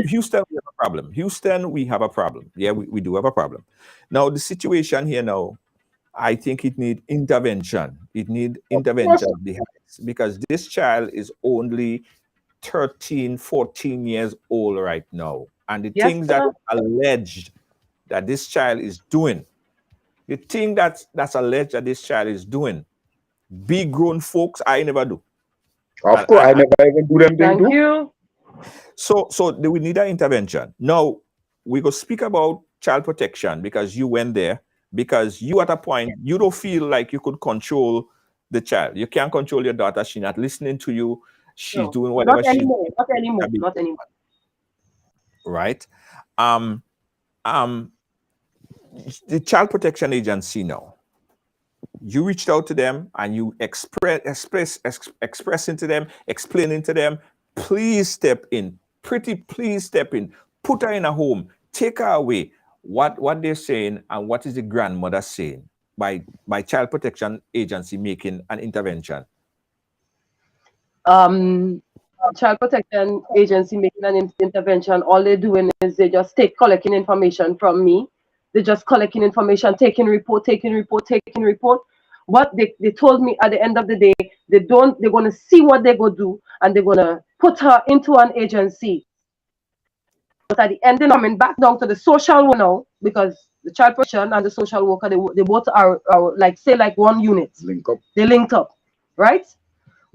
Houston, we have a problem. Houston, we have a problem. Yeah, we do have a problem. Now, the situation here now, I think it needs intervention. Because this child is only 13, 14 years old right now. And the things that are alleged that this child is doing, big grown folks, I never do. Of course, I never even do them. Thank you. So we need an intervention. Now, we go speak about child protection because you went there, because you at a point, you don't feel like you could control the child. You can't control your daughter. She's not listening to you. She's doing whatever Not anymore. Right? The Child Protection Agency now, you reached out to them and you expressing to them, explaining to them, please step in, please step in, put her in a home, take her away. What they're saying and what is the grandmother saying by Child Protection Agency making an intervention? Child Protection Agency making an intervention, all they're doing is they just collecting information from me. They're just collecting information, taking report. What they told me at the end of the day, they're gonna see what they're gonna do, and they're gonna put her into an agency. But at the end, they're coming back down to the social worker now, because the child protection and the social worker, they both are like one unit. Link up. They linked up, right?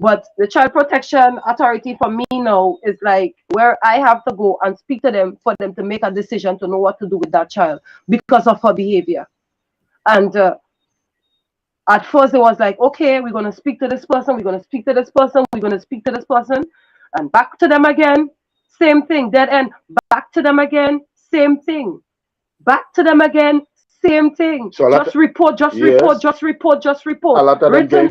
But the Child Protection Authority for me now is like where I have to go and speak to them for them to make a decision to know what to do with that child because of her behavior. And at first it was like, okay, we're going to speak to this person, we're going to speak to this person, we're going to speak to this person, and back to them again, same thing, dead end, back to them again, same thing, back to them again, same thing. So just report. A lot of them getting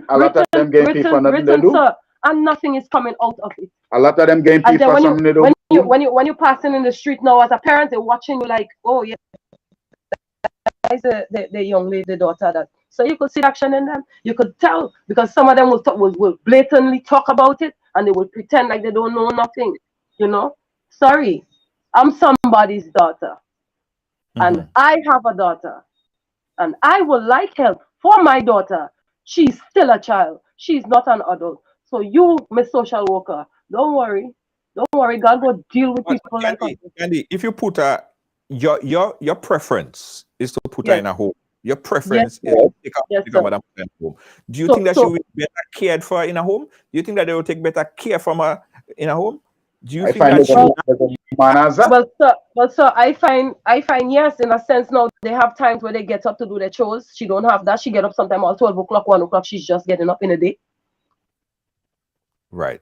people for nothing to do. Sir, and nothing is coming out of it. A lot of them getting people for something to do. When you're passing in the street now as a parent, they're watching you like, oh yeah, that's the young lady, daughter that. So you could see action in them. You could tell, because some of them will blatantly talk about it, and they will pretend like they don't know nothing. You know, sorry, I'm somebody's daughter. And I have a daughter, and I would like help for my daughter. She's still a child. She's not an adult. So you, Miss Social Worker, don't worry. God will deal with people like that. Candy, if you put your preference is to put her in a home. Your preference is to pick up madam in a home. Do you think that she will be better cared for in a home? Do you think that they will take better care from her in a home? Do you think that well, sir, I find yes, in a sense. Now they have times where they get up to do their chores. She don't have that. She get up sometime at 12 o'clock, 1 o'clock. She's just getting up in a day. Right.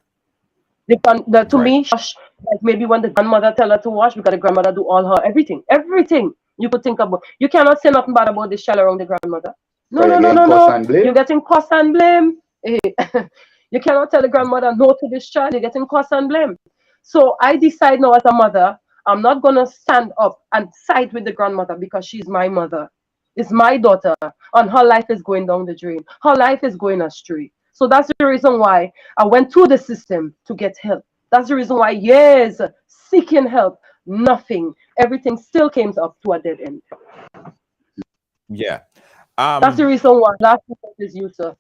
To me, like maybe when the grandmother tell her to wash, because the grandmother do all her everything you could think about. You cannot say nothing bad about this child around the grandmother. No. You're getting cost and blame. You cannot tell the grandmother no to this child. You're getting cost and blame. So I decide now as a mother, I'm not going to stand up and side with the grandmother because she's my mother. It's my daughter, and her life is going down the drain. Her life is going astray. So that's the reason why I went through the system to get help. That's the reason why years seeking help, nothing. Everything still came up to a dead end. Yeah. That's the reason why. Last is you, sir.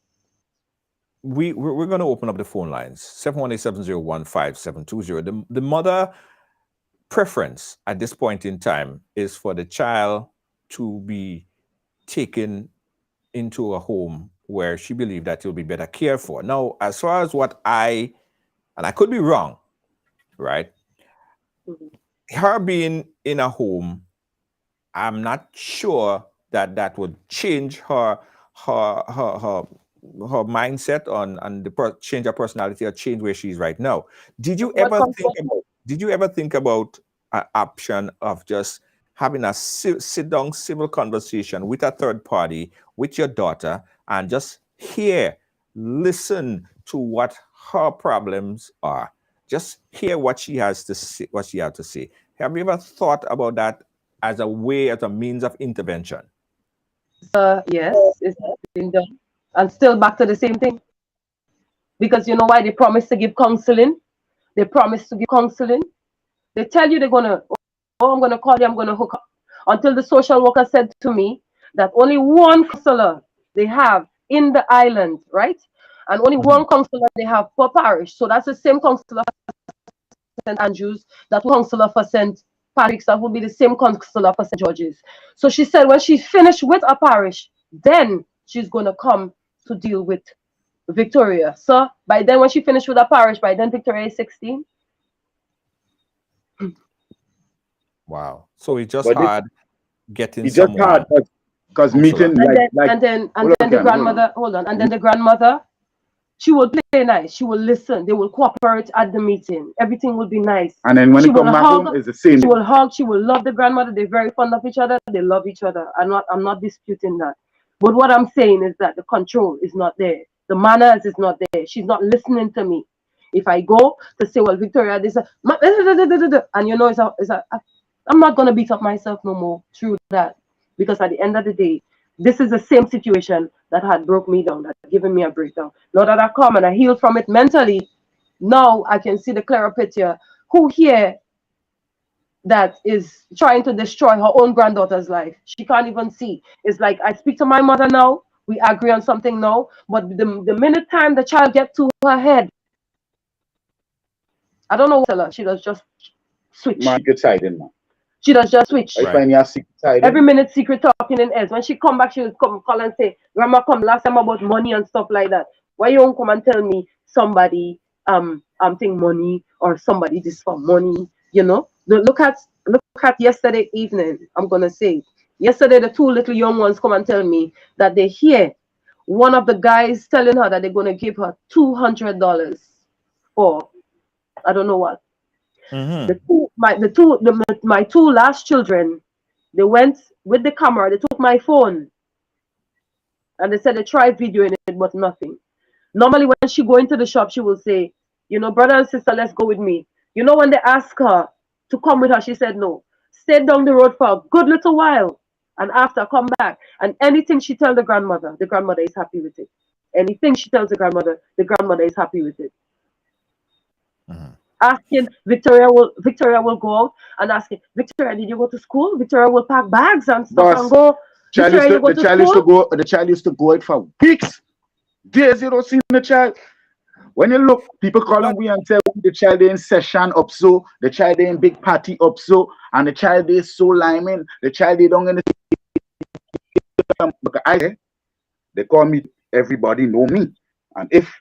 We're going to open up the phone lines, 718-701-5720. The mother preference at this point in time is for the child to be taken into a home where she believed that he'll be better cared for. Now, as far as and I could be wrong, right? Her being in a home, I'm not sure that would change her mindset and change her personality or change where she is right now. Did you ever think about an option of just having a sit-down civil conversation with a third party, with your daughter, and just listen to what her problems are? Just hear what she has to say, Have you ever thought about that as a means of intervention? Yes, it's been done. And still back to the same thing. Because you know why? They promise to give counseling. They tell you they're going to, I'm going to call you, I'm going to hook up. Until the social worker said to me that only one counselor they have in the island, right? And only one counselor they have per parish. So that's the same counselor for St. Andrews, that counselor for St. Patrick's, that would be the same counselor for St. George's. So she said when she's finished with a parish, then she's going to come to deal with Victoria. So by then, when she finished with a parish, by then Victoria is 16. Wow. So it's just hard getting it's just hard because meeting and then the grandmother, hold on, and then the grandmother, she will play nice, she will listen, they will cooperate at the meeting, everything will be nice. And then when she come back home, it's the same. She will hug, she will love the grandmother, they're very fond of each other, they love each other. I'm not disputing that. But what I'm saying is that the control is not there. The manners is not there. She's not listening to me. If I go to say, well, Victoria, this, and you know, I'm not going to beat up myself no more through that. Because at the end of the day, this is the same situation that had broke me down, that had given me a breakdown. Now that I come and I heal from it mentally, now I can see the clearer picture. Who here that is trying to destroy her own granddaughter's life? She can't even see. It's like I speak to my mother now, we agree on something now, but the minute time the child gets to her head, I don't know what to tell her. She does just switch. Man, good siding, man. She does just switch. I find your secret siding. Every minute secret talking in heads. When she come back, she will come call and say, Grandma come last time about money and stuff like that. Why you don't come and tell me somebody I'm think money or somebody this for money, you know? Look at yesterday evening, I'm gonna say. Yesterday the two little young ones come and tell me that they hear one of the guys telling her that they're gonna give her $200 for I don't know what. My two last children, they went with the camera, they took my phone and they said they tried videoing it, but nothing. Normally when she go into the shop, she will say, you know, brother and sister, let's go with me. You know, when they ask her to come with her, she said no. Stayed down the road for a good little while and after come back. And anything she tells the grandmother is happy with it. Anything she tells the grandmother is happy with it. Asking Victoria will go out and asking Victoria, did you go to school? Victoria will pack bags and stuff and go. The child used to go out for weeks, days. You don't see the child. When you look, people calling me and tell me the child in session up so, the child in big party up so, and the child is so liming. The child they don't get they call me. Everybody know me, and if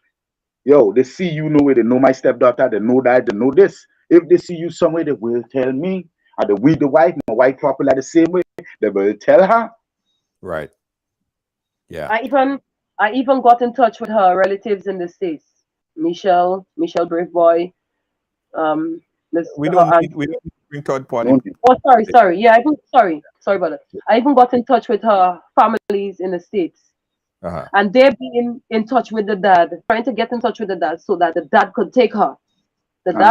they see you nowhere, they know my stepdaughter, they know that, they know this. If they see you somewhere, they will tell me. And the wife, my wife popular the same way, they will tell her. Right. Yeah. I even got in touch with her relatives in the States. Michelle Brave Boy. We don't bring third party. Oh, sorry. Yeah, sorry about that. I even got in touch with her families in the States. And they're being in touch with the dad, trying to get in touch with the dad so that the dad could take her. The dad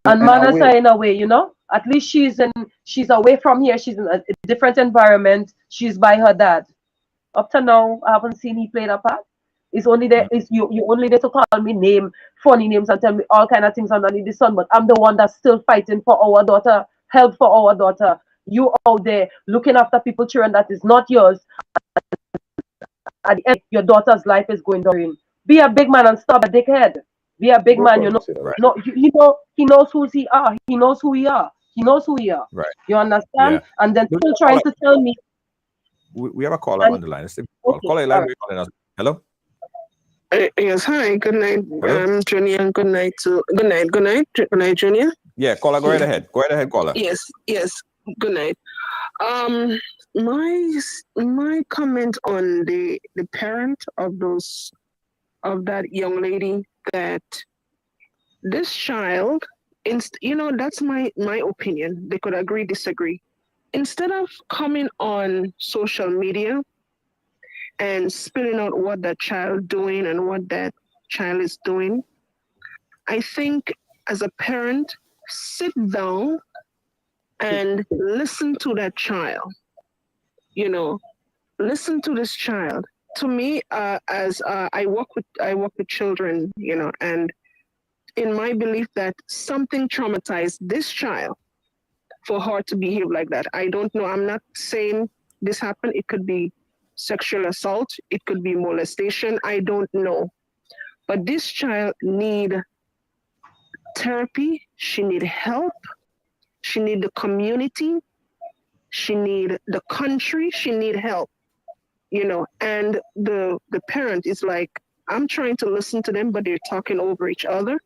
and Manasa in a way, you know. At least she's away from here. She's in a different environment. She's by her dad. Up to now, I haven't seen he play that part. It's only there. You only there to call me funny names and tell me all kind of things underneath the sun. But I'm the one that's still fighting for our daughter, help for our daughter. You out there looking after people's children that is not yours. At the end, your daughter's life is going down. Be a big man and stop a dickhead. Be a big man, you know. Right. No, he knows who he are. He knows who we are. He knows who we are. Right. You understand? Yeah. And then still trying to tell me. We have a caller on the line. Caller line. Right. Hello. Yes. Hi. Good night, Junior. Good night, Junior. Yeah. Caller, go right ahead. Go right ahead, caller. Yes. Good night. My comment on the parent of that young lady, that this child, that's my opinion. They could agree, disagree. Instead of coming on social media and spilling out what that child doing and what that child is doing, I think as a parent, sit down and listen to that child. Listen to this child. To me, as I work with children, and in my belief that something traumatized this child for her to behave like that. I don't know. I'm not saying this happened. It could be sexual assault. It could be molestation. I don't know. But this child need therapy. She need help. She need the community. She need the country. She need help. And the parent is like, I'm trying to listen to them, but they're talking over each other,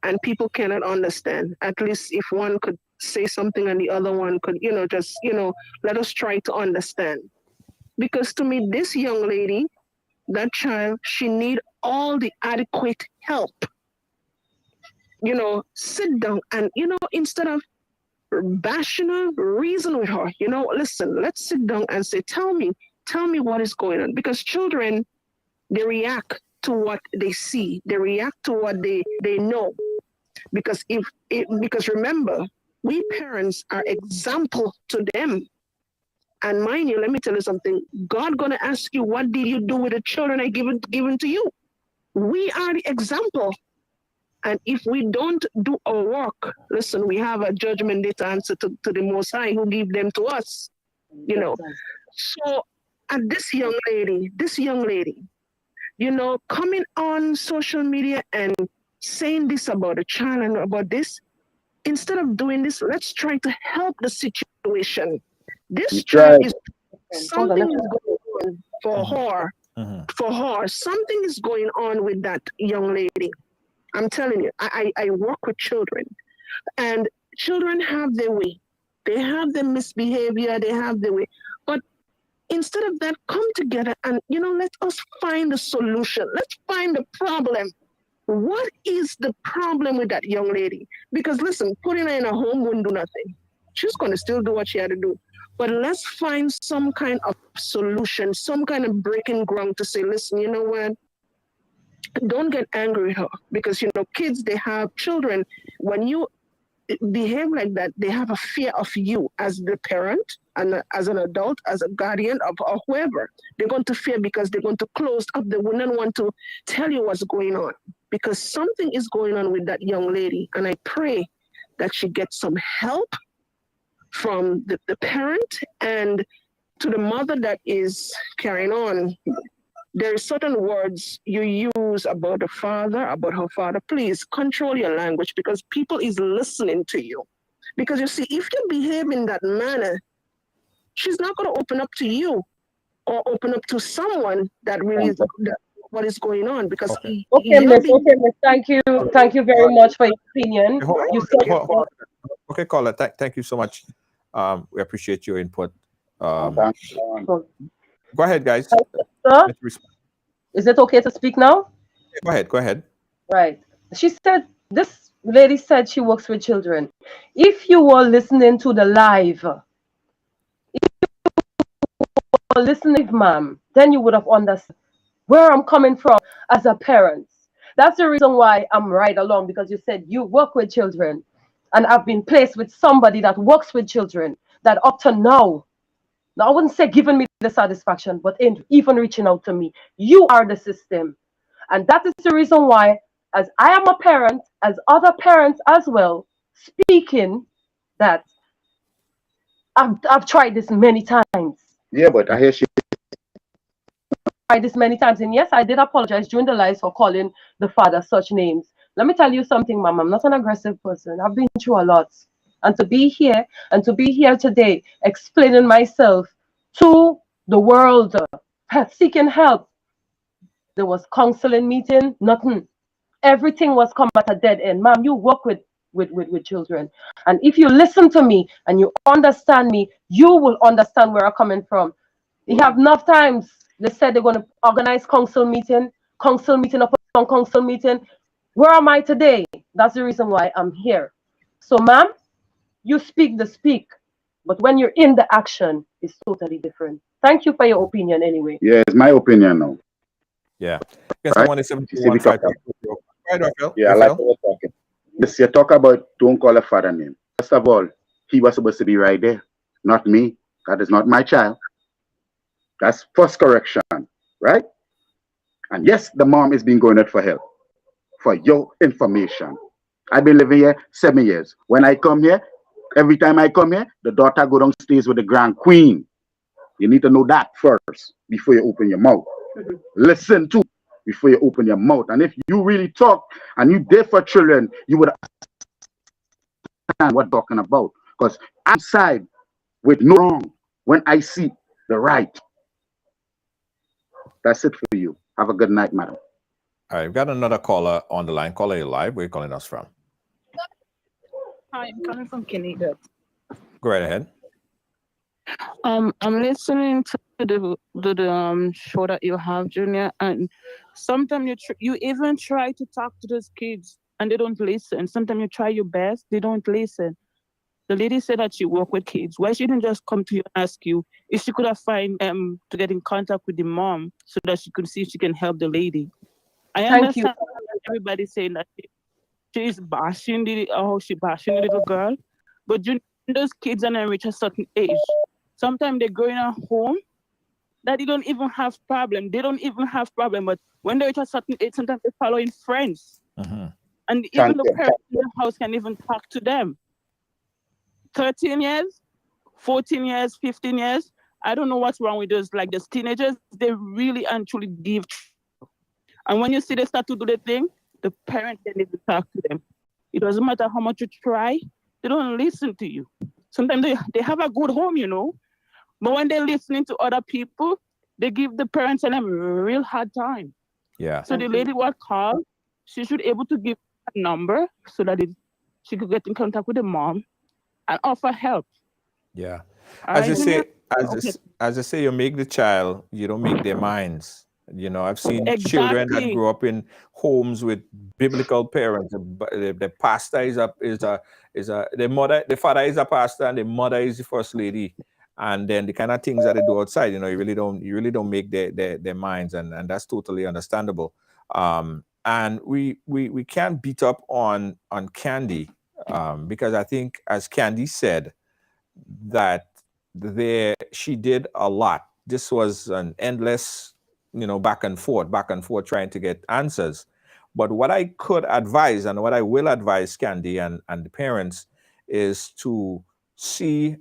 and people cannot understand. At least if one could say something and the other one could, let us try to understand. Because to me, this young lady, that child, she need all the adequate help. Sit down and, instead of bashing her, reason with her, listen, let's sit down and say, tell me what is going on. Because children, they react to what they see. They react to what they know. Because because remember, we parents are example to them. And mind you, let me tell you something. God gonna ask you, what did you do with the children I given to you? We are the example. And if we don't do our work, listen, we have a judgment day to answer to the Most High who gave them to us, you know. So, and this young lady, you know, coming on social media and saying this about a child and about this, instead of doing this, let's try to help the situation. This child is, something is going on for her. For her, something is going on with that young lady. I'm telling you, I work with children, and children have their way. They have their misbehavior, they have their way. But instead of that, come together and, you know, let us find the solution. Let's find the problem. What is the problem with that young lady? Because listen, putting her in a home wouldn't do nothing. She's going to still do what she had to do. But let's find some kind of solution, some kind of breaking ground to say, listen, you know what? Don't get angry at her, because, you know, kids, they have children. When you behave like that, they have a fear of you as the parent and as an adult, as a guardian of or whoever. They're going to fear because they're going to close up. They wouldn't want to tell you what's going on, because something is going on with that young lady. And I pray that she gets some help from the parent, and to the mother that is carrying on. There are certain words you use about the father, about her father. Please control your language, because people is listening to you. Because you see, if you behave in that manner, she's not going to open up to you or open up to someone that really is what is going on. Because Okay, miss. Thank you very much for your opinion. Okay, caller. Thank you so much. We appreciate your input. Go ahead, guys. Sir, is it okay to speak now? Go ahead. Right. She said, this lady said she works with children. If you were listening to the live, ma'am, then you would have understood where I'm coming from as a parent. That's the reason why I'm right along, because you said you work with children, and I've been placed with somebody that works with children that up to now, I wouldn't say giving me the satisfaction, but even reaching out to me. You are the system. And that is the reason why, as I am a parent, as other parents as well, speaking that I've tried this many times. Yeah, but I hear she tried this many times. And yes, I did apologize during the lives for calling the father such names. Let me tell you something, Mom. I'm not an aggressive person. I've been through a lot. And to be here today, explaining myself to the world, seeking help. There was counseling meeting, nothing. Everything was come at a dead end. Mom, you work with children. And if you listen to me and you understand me, you will understand where I'm coming from. You have enough times. They said they're going to organize council meeting upon council meeting. Where am I today? That's the reason why I'm here. So, ma'am, you speak the speak, but when you're in the action, it's totally different. Thank you for your opinion anyway. Yeah, it's my opinion now. Yeah. Right? I like what you're talking. Yes, you talk about don't call a father name. First of all, he was supposed to be right there, not me. That is not my child. That's first correction, right? And yes, the mom is being going out for help. For your information, I've been living here 7 years. When I come here, every time I come here, the daughter go downstairs with the grand queen. You need to know that first before you open your mouth. Listen to before you open your mouth. And if you really talk and you there for children, you would understand what I'm talking about. Because I'm side with no wrong when I see the right. That's it for you. Have a good night, madam. All right, we've got another caller on the line. Caller, you're live. Where are you calling us from? Hi, I'm calling from Kinnigat. Go right ahead. I'm listening to the show that you have, Junior, and sometimes you even try to talk to those kids and they don't listen. Sometimes you try your best, they don't listen. The lady said that she work with kids. Why she didn't just come to you and ask you if she could have find to get in contact with the mom so that she could see if she can help the lady? I understand everybody saying that she is bashing the little girl, but those kids are not reach a certain age. Sometimes they go in a home that they don't even have problem. They don't even have problem, but when they reach a certain age, sometimes they follow in friends. And Thank even the you. parents in the house can even talk to them. 13 years, 14 years, 15 years. I don't know what's wrong with those, like those teenagers. They really and truly give. And when you see they start to do the thing, the parent can even talk to them. It doesn't matter how much you try, they don't listen to you. Sometimes they have a good home, you know, but when they're listening to other people, they give the parents and them a real hard time. Yeah. So the lady what called, she should able to give a number so that she could get in contact with the mom and offer help. Yeah. All As right, you Junior? say, as I say, you make the child, you don't make their minds. You know, I've seen children that Exactly. grew up in homes with biblical parents. The pastor is the father is a pastor and the mother is the first lady. And then the kind of things that they do outside, you know, you really don't make their minds, and that's totally understandable. And we can't beat up on Candy, because I think, as Candy said, that she did a lot. This was an endless, you know, back and forth trying to get answers. But what I could advise, and what I will advise Candy and the parents, is to see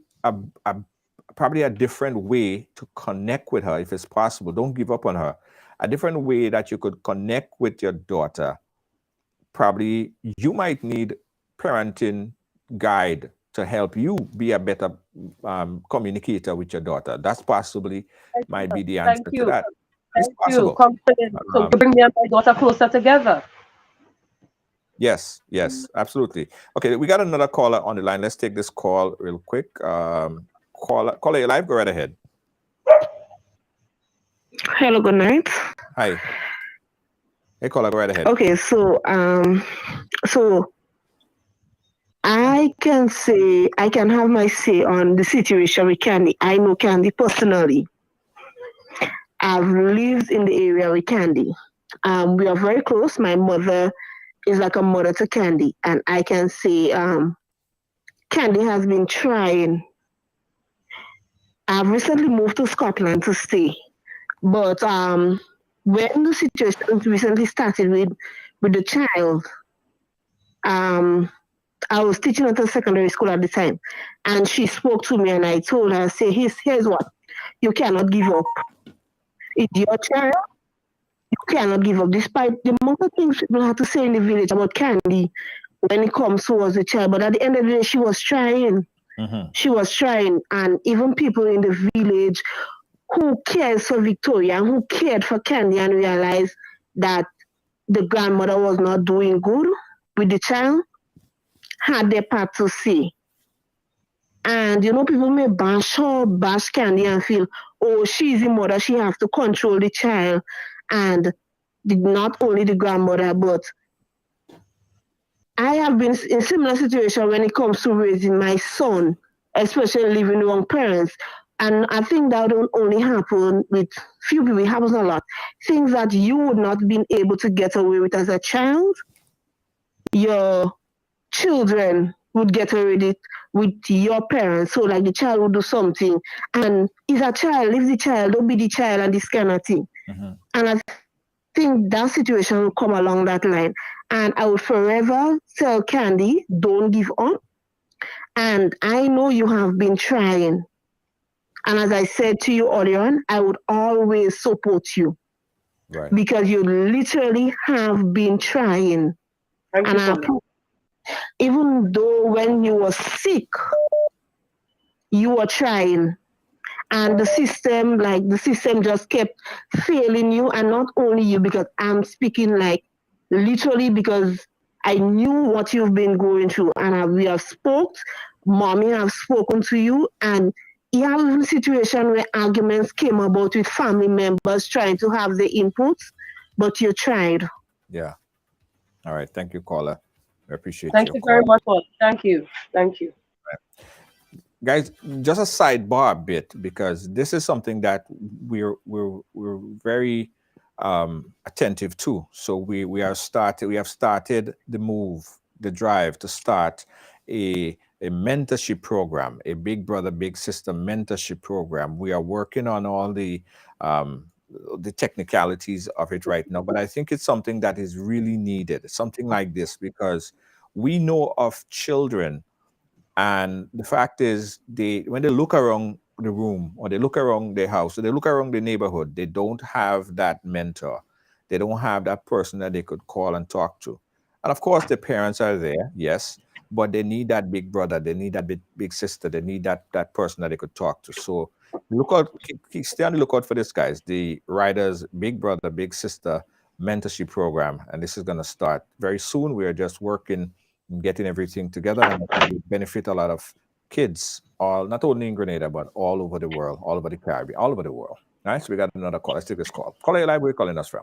probably a different way to connect with her if it's possible. Don't give up on her. A different way that you could connect with your daughter. Probably you might need parenting guide to help you be a better communicator with your daughter. That's possibly might be the answer Thank to you. that. It's Thank you. possible. Confidence. So to bring me and my daughter closer together. Yes, absolutely. Okay, we got another caller on the line. Let's take this call real quick. Caller, you're live. Go right ahead. Hello, good night. Hi. Hey, caller, go right ahead. Okay, so I can have my say on the situation with Candy. I know Candy personally. I've lived in the area with Candy. We are very close. My mother is like a mother to Candy, and I can say Candy has been trying. I've recently moved to Scotland to stay, but when the situation recently started with the child, I was teaching at a secondary school at the time, and she spoke to me, and I told her, say, here's what, you cannot give up. It's your child. You cannot give up, despite the amount of things people have to say in the village about Candy when it comes towards the child. But at the end of the day, she was trying. Mm-hmm. She was trying, and even people in the village who cares for Victoria and who cared for Candy and realized that the grandmother was not doing good with the child had their part to say. And, you know, people may bash her, bash Candy and feel, oh, she's the mother, she has to control the child. And not only the grandmother, but I have been in similar situation when it comes to raising my son, especially living among parents. And I think that don't only happen with few people, it happens a lot. Things that you would not been able to get away with as a child, your children would get away with your parents. So like the child would do something, and if a child, leave the child, don't be the child, and this kind of thing. Mm-hmm. And I think that situation will come along that line. And I would forever tell Candy, don't give up. And I know you have been trying. And as I said to you earlier on, I would always support you. Right. Because you literally have been trying. Thank you so much. Even though when you were sick, you were trying. And the system just kept failing you, and not only you, because I'm speaking like literally because I knew what you've been going through, and we have spoke, mommy have spoken to you, and you have even a situation where arguments came about with family members trying to have the inputs, but you tried. Yeah. All right. Thank you, caller. I appreciate Thank your you very call. much. Thank you. Thank you. Guys, just a sidebar bit, because this is something that we're very attentive to. So we have started the drive to start a mentorship program, a Big Brother Big Sister mentorship program. We are working on all the the technicalities of it right now, but I think it's something that is really needed, something like this, because we know of children, and the fact is, when they look around the room, or they look around their house, or they look around the neighborhood, they don't have that mentor. They don't have that person that they could call and talk to. And of course, the parents are there, yes, but they need that big brother, they need that big sister, they need that person that they could talk to. So look out, stay on the lookout for this, guys. The Riders Big Brother, Big Sister mentorship program, and this is going to start very soon. We are just working and getting everything together, and it will benefit a lot of kids, all not only in Grenada but all over the world, all over the Caribbean, all over the world. All right, so we got another call. Let's take this call. Caller, your live, where you calling us from?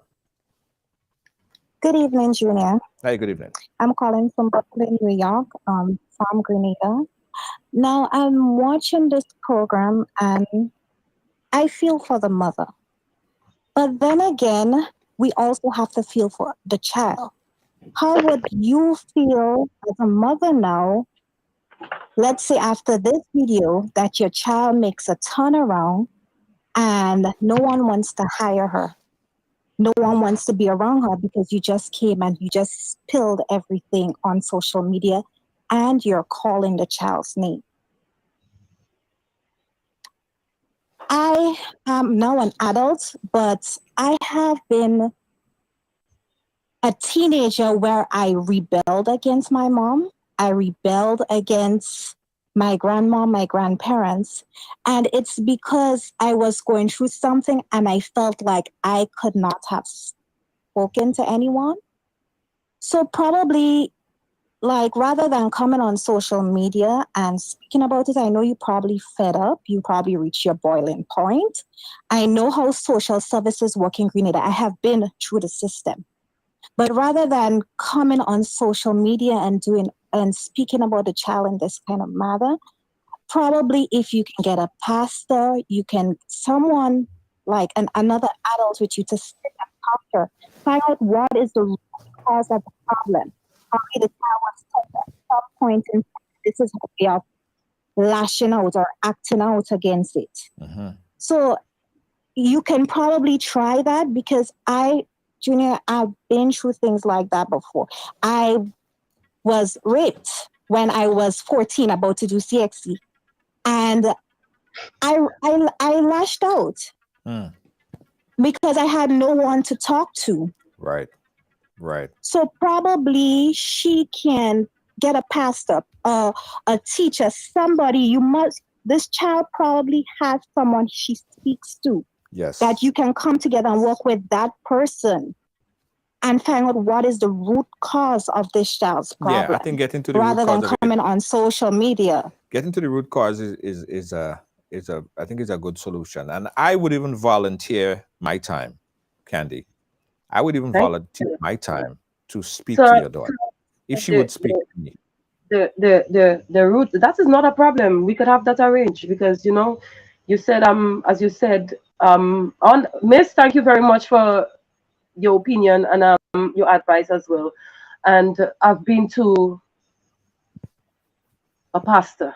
Good evening, Junior. Hi, good evening. I'm calling from Brooklyn, New York, from Grenada. Now, I'm watching this program and I feel for the mother. But then again, we also have to feel for the child. How would you feel as a mother now, let's say after this video, that your child makes a turnaround and no one wants to hire her? No one wants to be around her because you just came and you just spilled everything on social media and you're calling the child's name. I am now an adult, but I have been a teenager where I rebelled against my mom. I rebelled against my grandma, my grandparents. And it's because I was going through something and I felt like I could not have spoken to anyone. So probably, like, rather than coming on social media and speaking about it, I know you probably fed up. You probably reached your boiling point. I know how social services work in Grenada. I have been through the system. But rather than coming on social media and speaking about the child in this kind of manner, probably if you can get a pastor, you can someone like another adult with you to sit and talk to her, find out what is the root cause of the problem. Probably the child was touched at some point in time. This is how they are lashing out or acting out against it. Mm-hmm. So you can probably try that because Junior, I've been through things like that before. I was raped when I was 14, about to do CXC. And I lashed out because I had no one to talk to. Right. So probably she can get a pastor, a teacher, somebody. This child probably has someone she speaks to. Yes. That you can come together and work with that person and find out what is the root cause of this child's problem. Yeah, I think getting to the rather root cause than coming on social media. Getting to the root cause is a good solution. And I would even volunteer my time, Candy. I would even volunteer my time to speak to your daughter if she would speak to me. The root, that is not a problem. We could have that arranged because you said as you said on Miss, thank you very much for your opinion and your advice as well. And I've been to a pastor.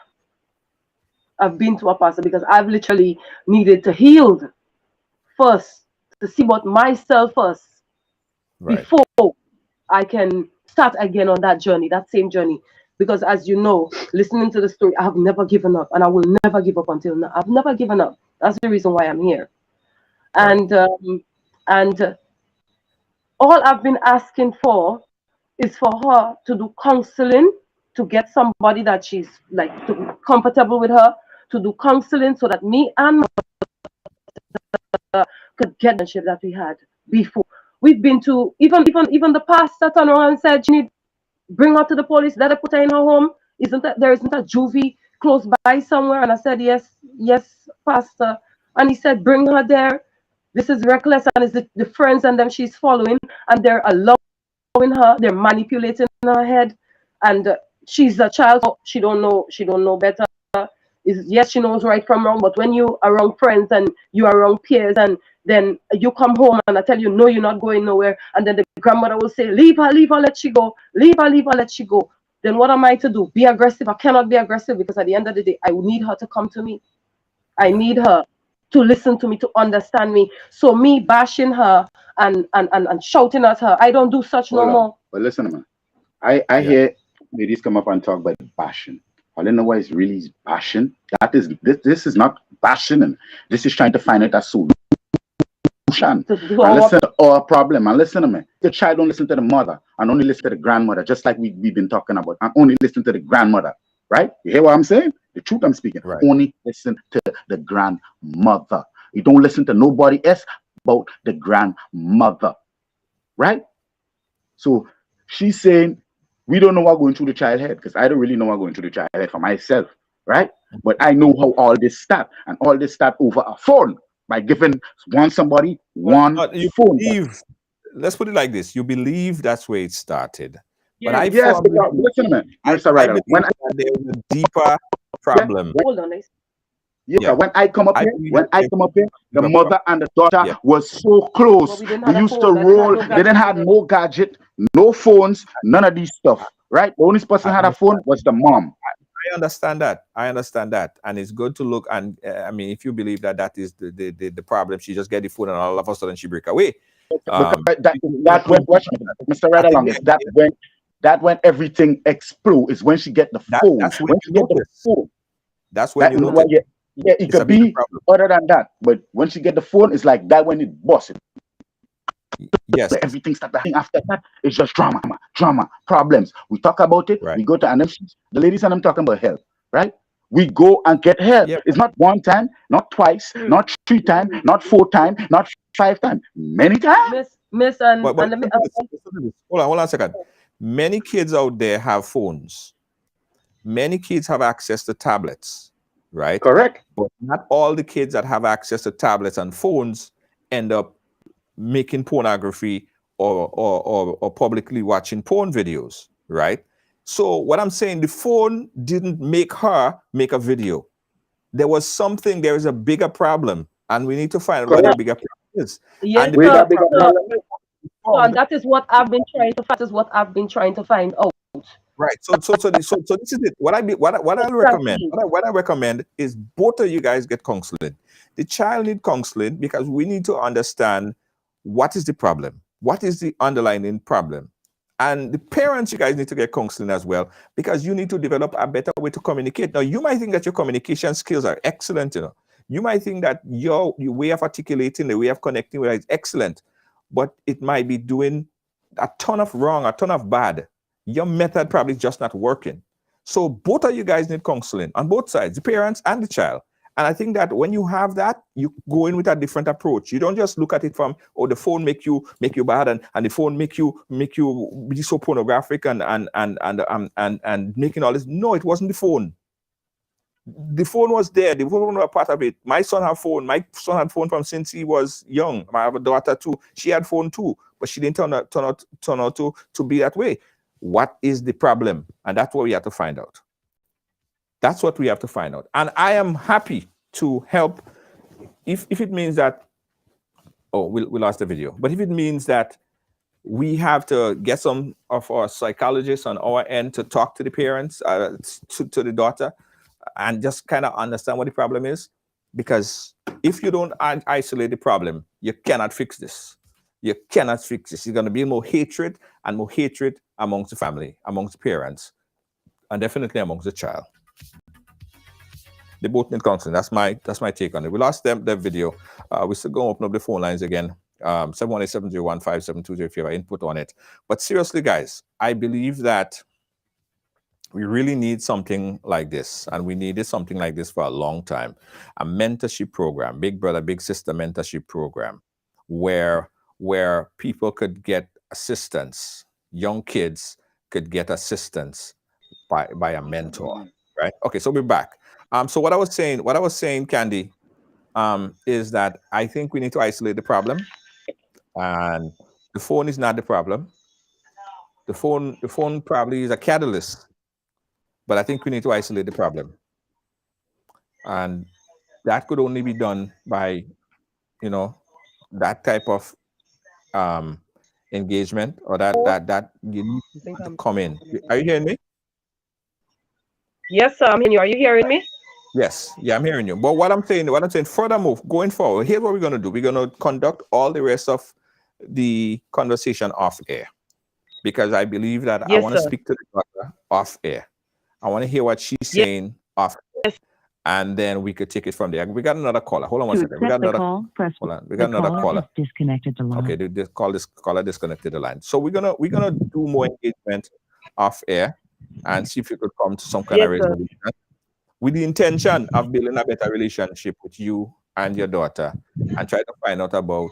Because I've literally needed to heal first, to see about myself first, before I can start again on that journey, that same journey. Because as you know, listening to the story, I have never given up, and I will never give up until now. I've never given up. That's the reason why I'm here. And all I've been asking for is for her to do counseling, to get somebody that she's like to be comfortable with her, to do counseling so that me and my mother could get the ship that we had before. We've been to even the pastor turned around and said, "You need bring her to the police, let her put her in her home. There isn't a juvie close by somewhere?" And I said, yes, pastor. And he said, bring her there. This is reckless, and it's the friends and them she's following, and they're allowing her, they're manipulating her head, and she's a child, so she don't know better. Yes, she knows right from wrong, but when you are around friends and you are around peers, and then you come home and I tell you, no, you're not going nowhere, and then the grandmother will say, leave her, let she go, leave her, let she go. Then what am I to do? Be aggressive? I cannot be aggressive because at the end of the day, I need her to come to me. I need her to listen to me, to understand me. So me bashing her and shouting at her, I don't do such no more. But listen, man, I hear ladies come up and talk about bashing. I don't know why it's really bashing. That is this is not bashing, and this is trying to find out a solution. And listen to our problem. And listen to me. The child don't listen to the mother and only listen to the grandmother, just like we've been talking about. And only listen to the grandmother. Right? You hear what I'm saying? The truth I'm speaking. Right. Only listen to the grandmother. You don't listen to nobody else about the grandmother. Right? So she's saying, we don't know what's going through the child head, because I don't really know what's going through the child head for myself. Right? But I know how all this start. And all this start over a phone by giving somebody one phone. Let's put it like this. You believe that's where it started. Yeah. But I Yes, because, listen, man. believe that there was a deeper problem. Hold on, when I come up here, the mother and the daughter was so close. Well, we used to roll. They didn't have no gadget, no phones, none of these stuff. Right? The only person had a phone was the mom. I understand that. And it's good to look. And I mean, if you believe that is the problem, she just get the phone and all of a sudden she break away. That went, Mr. Right along, is that when everything explodes, is when she get the phone. That's when she get the phone. That's when you know. It could be other than that, but when she get the phone, it's like that when it busts. Yes. So everything starts happening after that. It's just drama, problems. We talk about it. Right. We go to NMC. The ladies and I'm talking about help, right? We go and get help. Yep. It's not one time, not twice, not 3 times, not 4 times, not 5 times, many times. Miss, But hold on a second. Many kids out there have phones. Many kids have access to tablets, right? Correct. But not all the kids that have access to tablets and phones end up making pornography or publicly watching porn videos, right? So what I'm saying, the phone didn't make her make a video. There is a bigger problem, and we need to find out what the bigger problem is. Yes, and and that is what I've been trying to find out. Right. So this is it. What I recommend is both of you guys get counseling. The child need counseling because we need to understand what is the problem, what is the underlying problem, and the parents, you guys need to get counseling as well because you need to develop a better way to communicate. Now, you might think that your communication skills are excellent. You might think that your way of articulating, the way of connecting with it is excellent, but it might be doing a ton of wrong, a ton of bad. Your method probably just not working. So both of you guys need counseling on both sides, the parents and the child. And I think that when you have that, you go in with a different approach. You don't just look at it from, oh, the phone make you bad, and the phone make you be so pornographic and making all this. No, it wasn't the phone. The phone was there. The phone was a part of it. My son had phone. My son had phone from since he was young. I have a daughter too. She had phone too, but she didn't turn out to be that way. What is the problem? And that's what we have to find out. That's what we have to find out. And I am happy to help if it means that, we lost the video, but if it means that we have to get some of our psychologists on our end to talk to the parents, to the daughter, and just kind of understand what the problem is. Because if you don't isolate the problem, you cannot fix this. You cannot fix this. There's going to be more hatred amongst the family, amongst the parents, and definitely amongst the child. They both need counseling. That's my take on it. We lost their video. We're still going to open up the phone lines again. 718-701-5720 if you have input on it. But seriously, guys, I believe that we really need something like this, and we needed something like this for a long time. A mentorship program, big brother, big sister mentorship program, where people could get assistance, young kids could get assistance by a mentor, right? Okay, so we're back. So what I was saying, Candy, is that I think we need to isolate the problem, and the phone is not the problem. The phone probably is a catalyst, but I think we need to isolate the problem, and that could only be done by, that type of engagement, or that you need to come in. Are you hearing me? Yes, sir, I'm hearing you. Are you hearing me? Yes, yeah, I'm hearing you. But what I'm saying, furthermore, going forward, here's what we're going to do. We're going to conduct all the rest of the conversation off air, because I believe that I Yes, want to sir. speak to the daughter off air. I want to hear what she's saying off air, and then we could take it from there. We got another caller. Hold on one second. We got another call, press hold on. We got another caller. disconnected the line. Okay, this caller disconnected the line. So we're gonna do more engagement off air and see if we could come to some kind of Yes, sir. resolution, with the intention of building a better relationship with you and your daughter, and try to find out about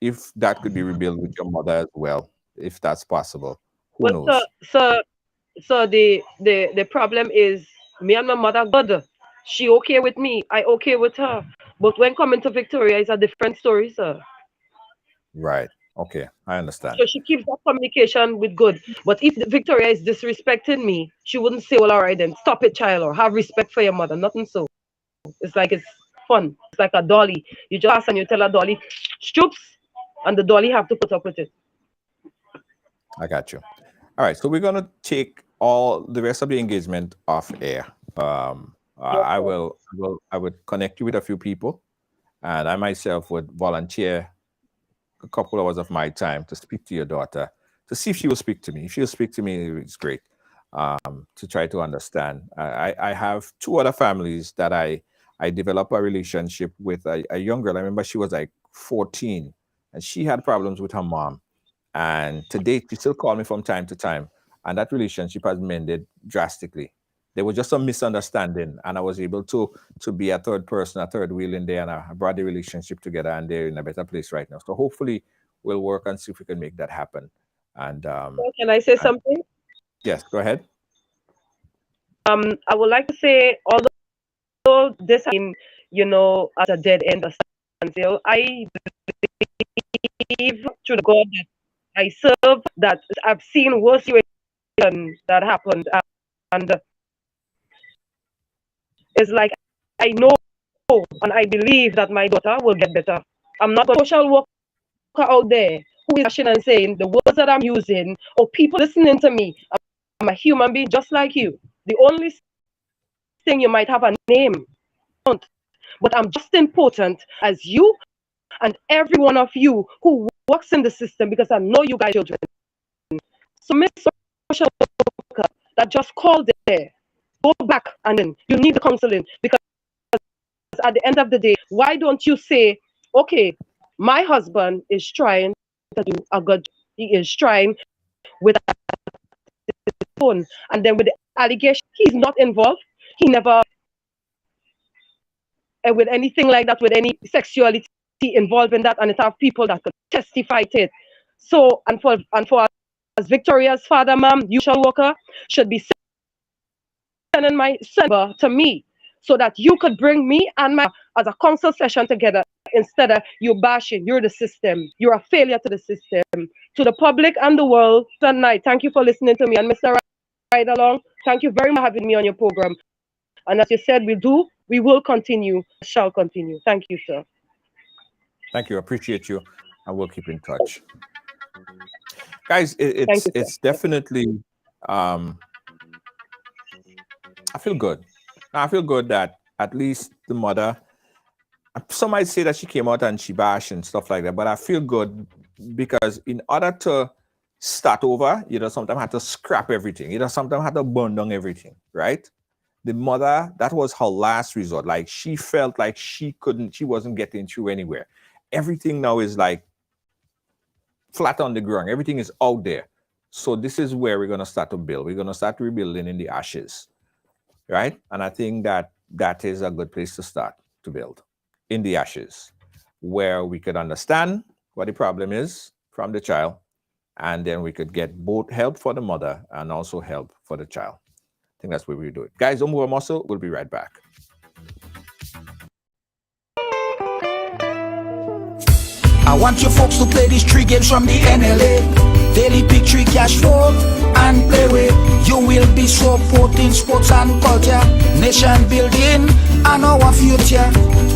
if that could be rebuilt with your mother as well, if that's possible. Who Well, knows? so the problem is me and my mother good. She okay with me, I okay with her. But when coming to Victoria, it's a different story, sir. Right. Okay, I understand. So she keeps that communication with good. But if Victoria is disrespecting me, she wouldn't say, well, all right, then stop it, child, or have respect for your mother. Nothing so. It's like it's fun. It's like a dolly. You just ask and you tell a dolly, stoops, and the dolly have to put up with it. I got you. All right, so we're gonna take all the rest of the engagement off air. I would connect you with a few people, and I myself would volunteer a couple hours of my time to speak to your daughter, to see if she will speak to me. If she'll speak to me, it's great. To try to understand. I have two other families that I developed a relationship with. A young girl. I remember she was like 14, and she had problems with her mom. And to date, she still calls me from time to time, and that relationship has mended drastically. There was just some misunderstanding, and I was able to be a third person, a third wheel in there, and I brought the relationship together, and they're in a better place right now. So hopefully, we'll work and see if we can make that happen. And Can I say something? yes, go ahead. I would like to say, although this has been, at a dead end of standstill, I believe through the God that I serve that I've seen worse situations that happened, and it's like I know and I believe that my daughter will get better. I'm not a social worker out there who is rushing and saying the words that I'm using, or people listening to me. I'm a human being just like you. The only thing you might have a name, but I'm just important as you and every one of you who works in the system, because I know you guys are children. So Miss Social Worker that just called there, go back and then you need the counseling, because at the end of the day, why don't you say, okay, my husband is trying to do a good, he is trying with a phone, and then with the allegation, he's not involved, he never with anything like that, with any sexuality involved in that, and it have people that could testify to it. So, and for as Victoria's father, ma'am, you social worker should be sending my son to me, so that you could bring me and my as a counsel session together, instead of you bashing. You're the system. You're a failure to the system, to the public and the world tonight. Thank you for listening to me. And Mr. Ride Along, thank you very much for having me on your program. And as you said, we will continue, shall continue. Thank you, sir. Thank you. Appreciate you. And we'll keep in touch. Guys, it's definitely, I feel good. I feel good that at least the mother, some might say that she came out and she bashed and stuff like that, but I feel good because in order to start over, sometimes have to scrap everything. Sometimes have to burn down everything, right? The mother, that was her last resort. Like, she felt like she wasn't getting through anywhere. Everything now is like flat on the ground. Everything is out there. So this is where we're going to start to build. We're going to start rebuilding in the ashes, right? And I think that is a good place to start to build, in the ashes, where we could understand what the problem is from the child, and then we could get both help for the mother and also help for the child. I think that's where we do it. Guys, don't move a muscle. We'll be right back. I want you folks to play these 3 games from the NLA. Daily Pick 3 Cash Flow and Play With. You will be supporting sports and culture, nation building, and our future.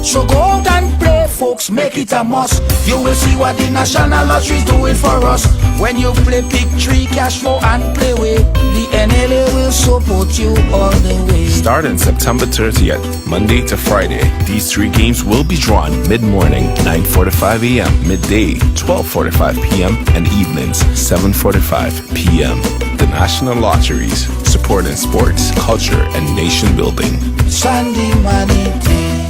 So go out and play, folks, make it a must. You will see what the National Lottery is doing for us. When you play Pick 3, Cash 4 and Play With, the NLA will support you all the way. Starting September 30th, Monday to Friday, these 3 games will be drawn mid-morning, 9:45 a.m., midday, 12:45 p.m., and evenings, 7:45 p.m. The National Lotteries, supporting sports, culture, and nation building. Sunday money day.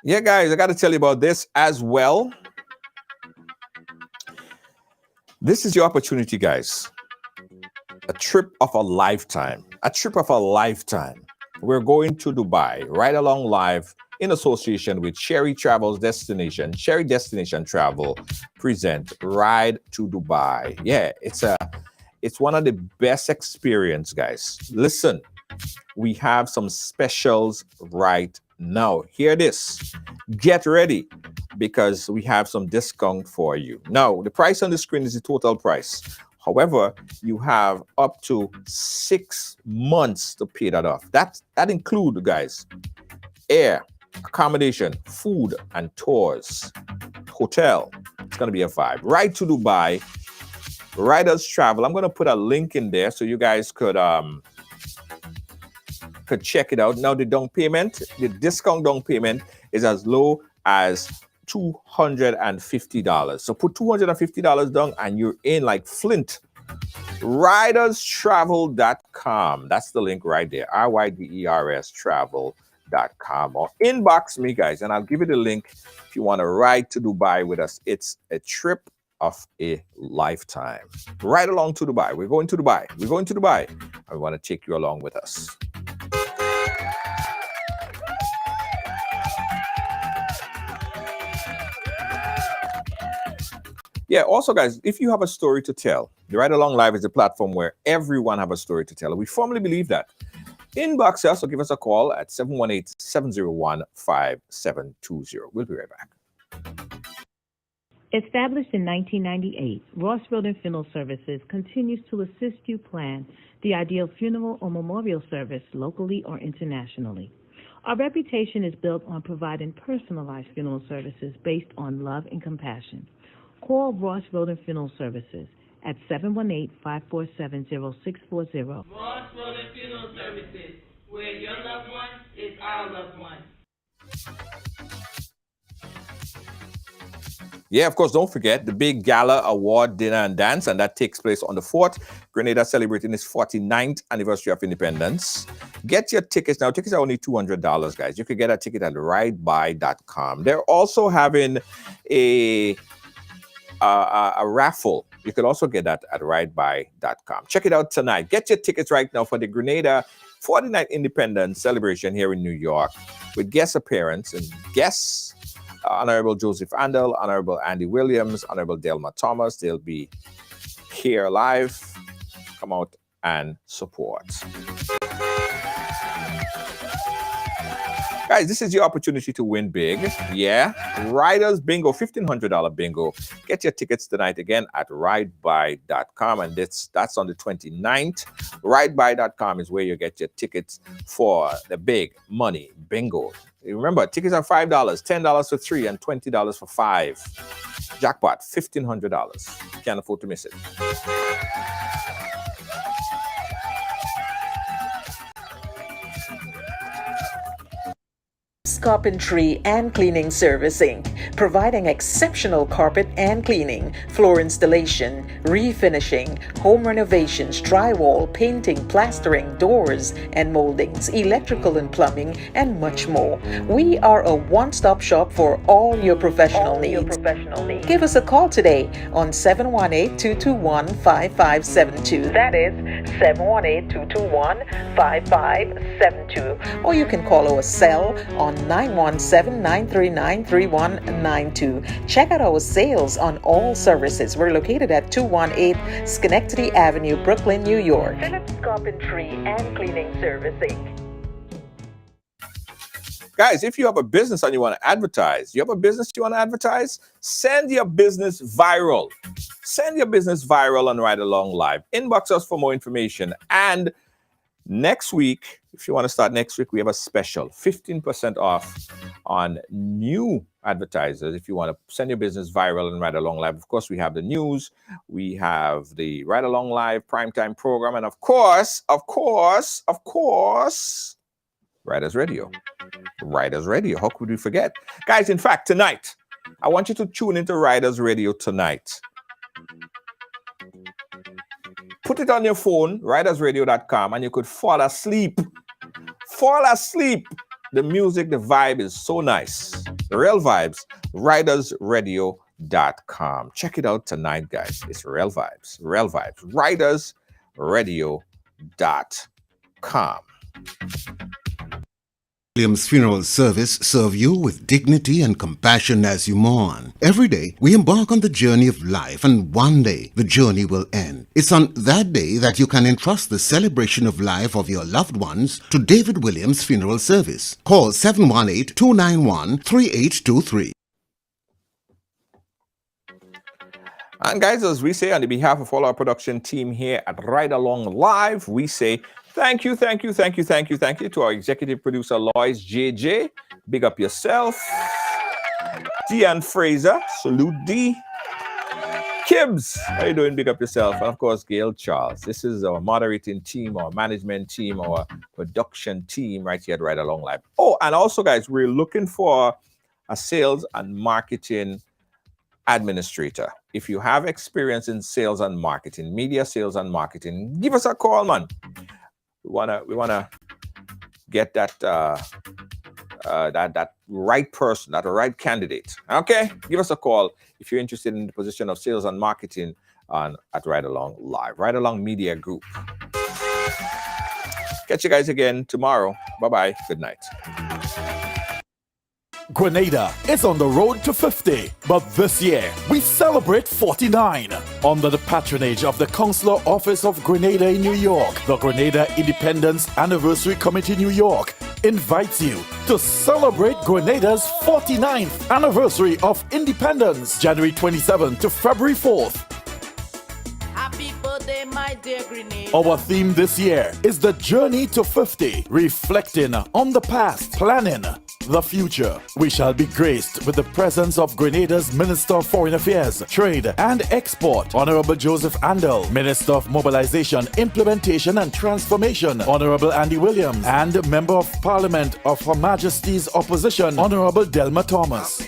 Yeah, guys, I got to tell you about this as well. This is your opportunity, guys. A trip of a lifetime. A trip of a lifetime. We're going to Dubai, Ride Along Live, in association with Sherry Travels Destination. Sherry Destination Travel present Ride to Dubai. Yeah, it's one of the best experience, guys. Listen, we have some specials right now. Hear this. Get ready, because we have some discount for you. Now, the price on the screen is the total price. However, you have up to 6 months to pay that off. That includes, guys, air, accommodation, food, and tours. Hotel, it's going to be a vibe. Ride to Dubai, Riders Travel. I'm going to put a link in there so you guys could check it out. Now, the discount down payment is as low as $250. So put $250 down and you're in like Flint. Riderstravel.com. That's the link right there. RYDERS travel.com. Or inbox me, guys, and I'll give you the link if you want to ride to Dubai with us. It's a trip of a lifetime. Ride along to Dubai. We're going to Dubai. We're going to Dubai. I want to take you along with us. Yeah, also, guys, if you have a story to tell, the Ride Along Live is a platform where everyone have a story to tell. We firmly believe that. Inbox us or give us a call at 718-701-5720. We'll be right back. Established in 1998, Ross Road and Funeral Services continues to assist you plan the ideal funeral or memorial service locally or internationally. Our reputation is built on providing personalized funeral services based on love and compassion. Call Ross Road and Funeral Services at 718-547-0640. Ross Road and Funeral Services, where your loved one is our loved one. Yeah, of course, don't forget the big gala award dinner and dance, and that takes place on the 4th. Grenada celebrating its 49th anniversary of independence. Get your tickets now. Tickets are only $200, guys. You can get a ticket at ridebuy.com. They're also having a raffle. You can also get that at ridebuy.com. Check it out tonight. Get your tickets right now for the Grenada 49th Independence celebration here in New York with guest appearance and guests, Honorable Joseph Andel, Honorable Andy Williams, Honorable Delma Thomas. They'll be here live. Come out and support. Guys, this is your opportunity to win big. Yeah. Riders Bingo, $1,500 bingo. Get your tickets tonight again at ridebuy.com. And that's on the 29th. Ridebuy.com is where you get your tickets for the big money bingo. Remember, tickets are $5, $10 for 3, and $20 for 5. Jackpot, $1,500. Can't afford to miss it. Carpentry and Cleaning Service Inc., providing exceptional carpet and cleaning, floor installation, refinishing, home renovations, drywall, painting, plastering, doors and moldings, electrical and plumbing, and much more. We are a one-stop shop for all your professional needs. Give us a call today on 718-221-5572. That is 718-221-5572. Or you can call our cell on 917-939-3192. Check out our sales on all services. We're located at 218 Schenectady Avenue, Brooklyn, New York. Phillips Carpentry and Cleaning Servicing. Guys, if you have a business and you want to advertise, send your business viral. Send your business viral on Ride Along Live. Inbox us for more information and Next week, if you want to start next week, we have a special 15% off on new advertisers. If you want to send your business viral and Ride Along Live, of course, we have the news, we have the Ride Along Live primetime program, and of course, Riders Radio. Riders Radio. How could we forget? Guys, in fact, tonight, I want you to tune into Riders Radio tonight. Put it on your phone, ridersradio.com, and you could fall asleep. Fall asleep. The music, the vibe is so nice. The real vibes, ridersradio.com. Check it out tonight, guys. It's real vibes. Real vibes. Ridersradio.com. Williams Funeral Service serve you with dignity and compassion as you mourn. Every day, we embark on the journey of life, and one day, the journey will end. It's on that day that you can entrust the celebration of life of your loved ones to David Williams Funeral Service. Call 718-291-3823. And guys, as we say on the behalf of all our production team here at Ride Along Live, we say thank you to our executive producer, Lois JJ. Big up yourself. Deanne Fraser, salute D. Kibbs, how you doing? Big up yourself. And of course, Gail Charles. This is our moderating team, our management team, our production team right here at Ride Along Live. Oh, and also, guys, we're looking for a sales and marketing administrator. If you have experience in sales and marketing, media sales and marketing, give us a call, man. We wanna get that that right person, that right candidate. Okay, give us a call if you're interested in the position of sales and marketing at Ride Along Live, Ride Along Media Group. Catch you guys again tomorrow. Bye bye. Good night. Grenada is on the road to 50, but this year we celebrate 49. Under the patronage of the Consular Office of Grenada in New York, the Grenada Independence Anniversary Committee New York invites you to celebrate Grenada's 49th anniversary of independence, January 27th to February 4th. Happy birthday, my dear Grenada. Our theme this year is the journey to 50, reflecting on the past, planning the future. We shall be graced with the presence of Grenada's Minister of Foreign Affairs, Trade and Export, Honorable Joseph Andel, Minister of Mobilization, Implementation and Transformation, Honorable Andy Williams, and Member of Parliament of Her Majesty's Opposition, Honorable Delma Thomas.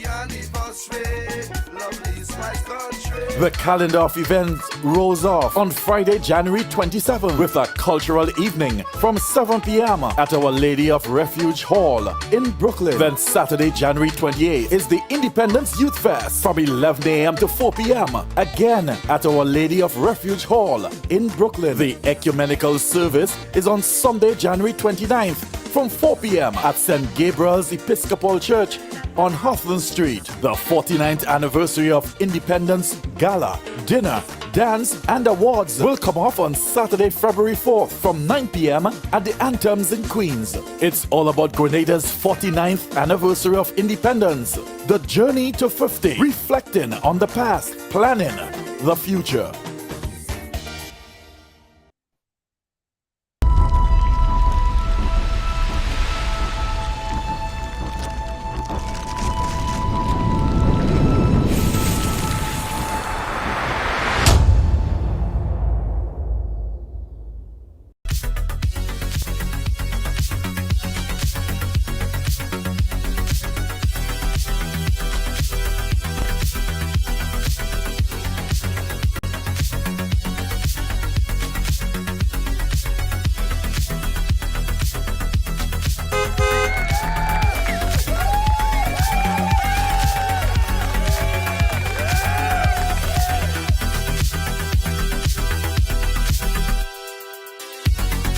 The calendar of events rolls off on Friday, January 27th with a cultural evening from 7 p.m. at Our Lady of Refuge Hall in Brooklyn. Then Saturday, January 28th is the Independence Youth Fest from 11 a.m. to 4 p.m. again at Our Lady of Refuge Hall in Brooklyn. The ecumenical service is on Sunday, January 29th from 4 p.m. at St. Gabriel's Episcopal Church on Hawthorne Street. The 49th anniversary of Independence Gala, dinner, dance, and awards will come off on Saturday, February 4th from 9 p.m. at the Anthems in Queens. It's all about Grenada's 49th anniversary of independence. The journey to 50, reflecting on the past, planning the future.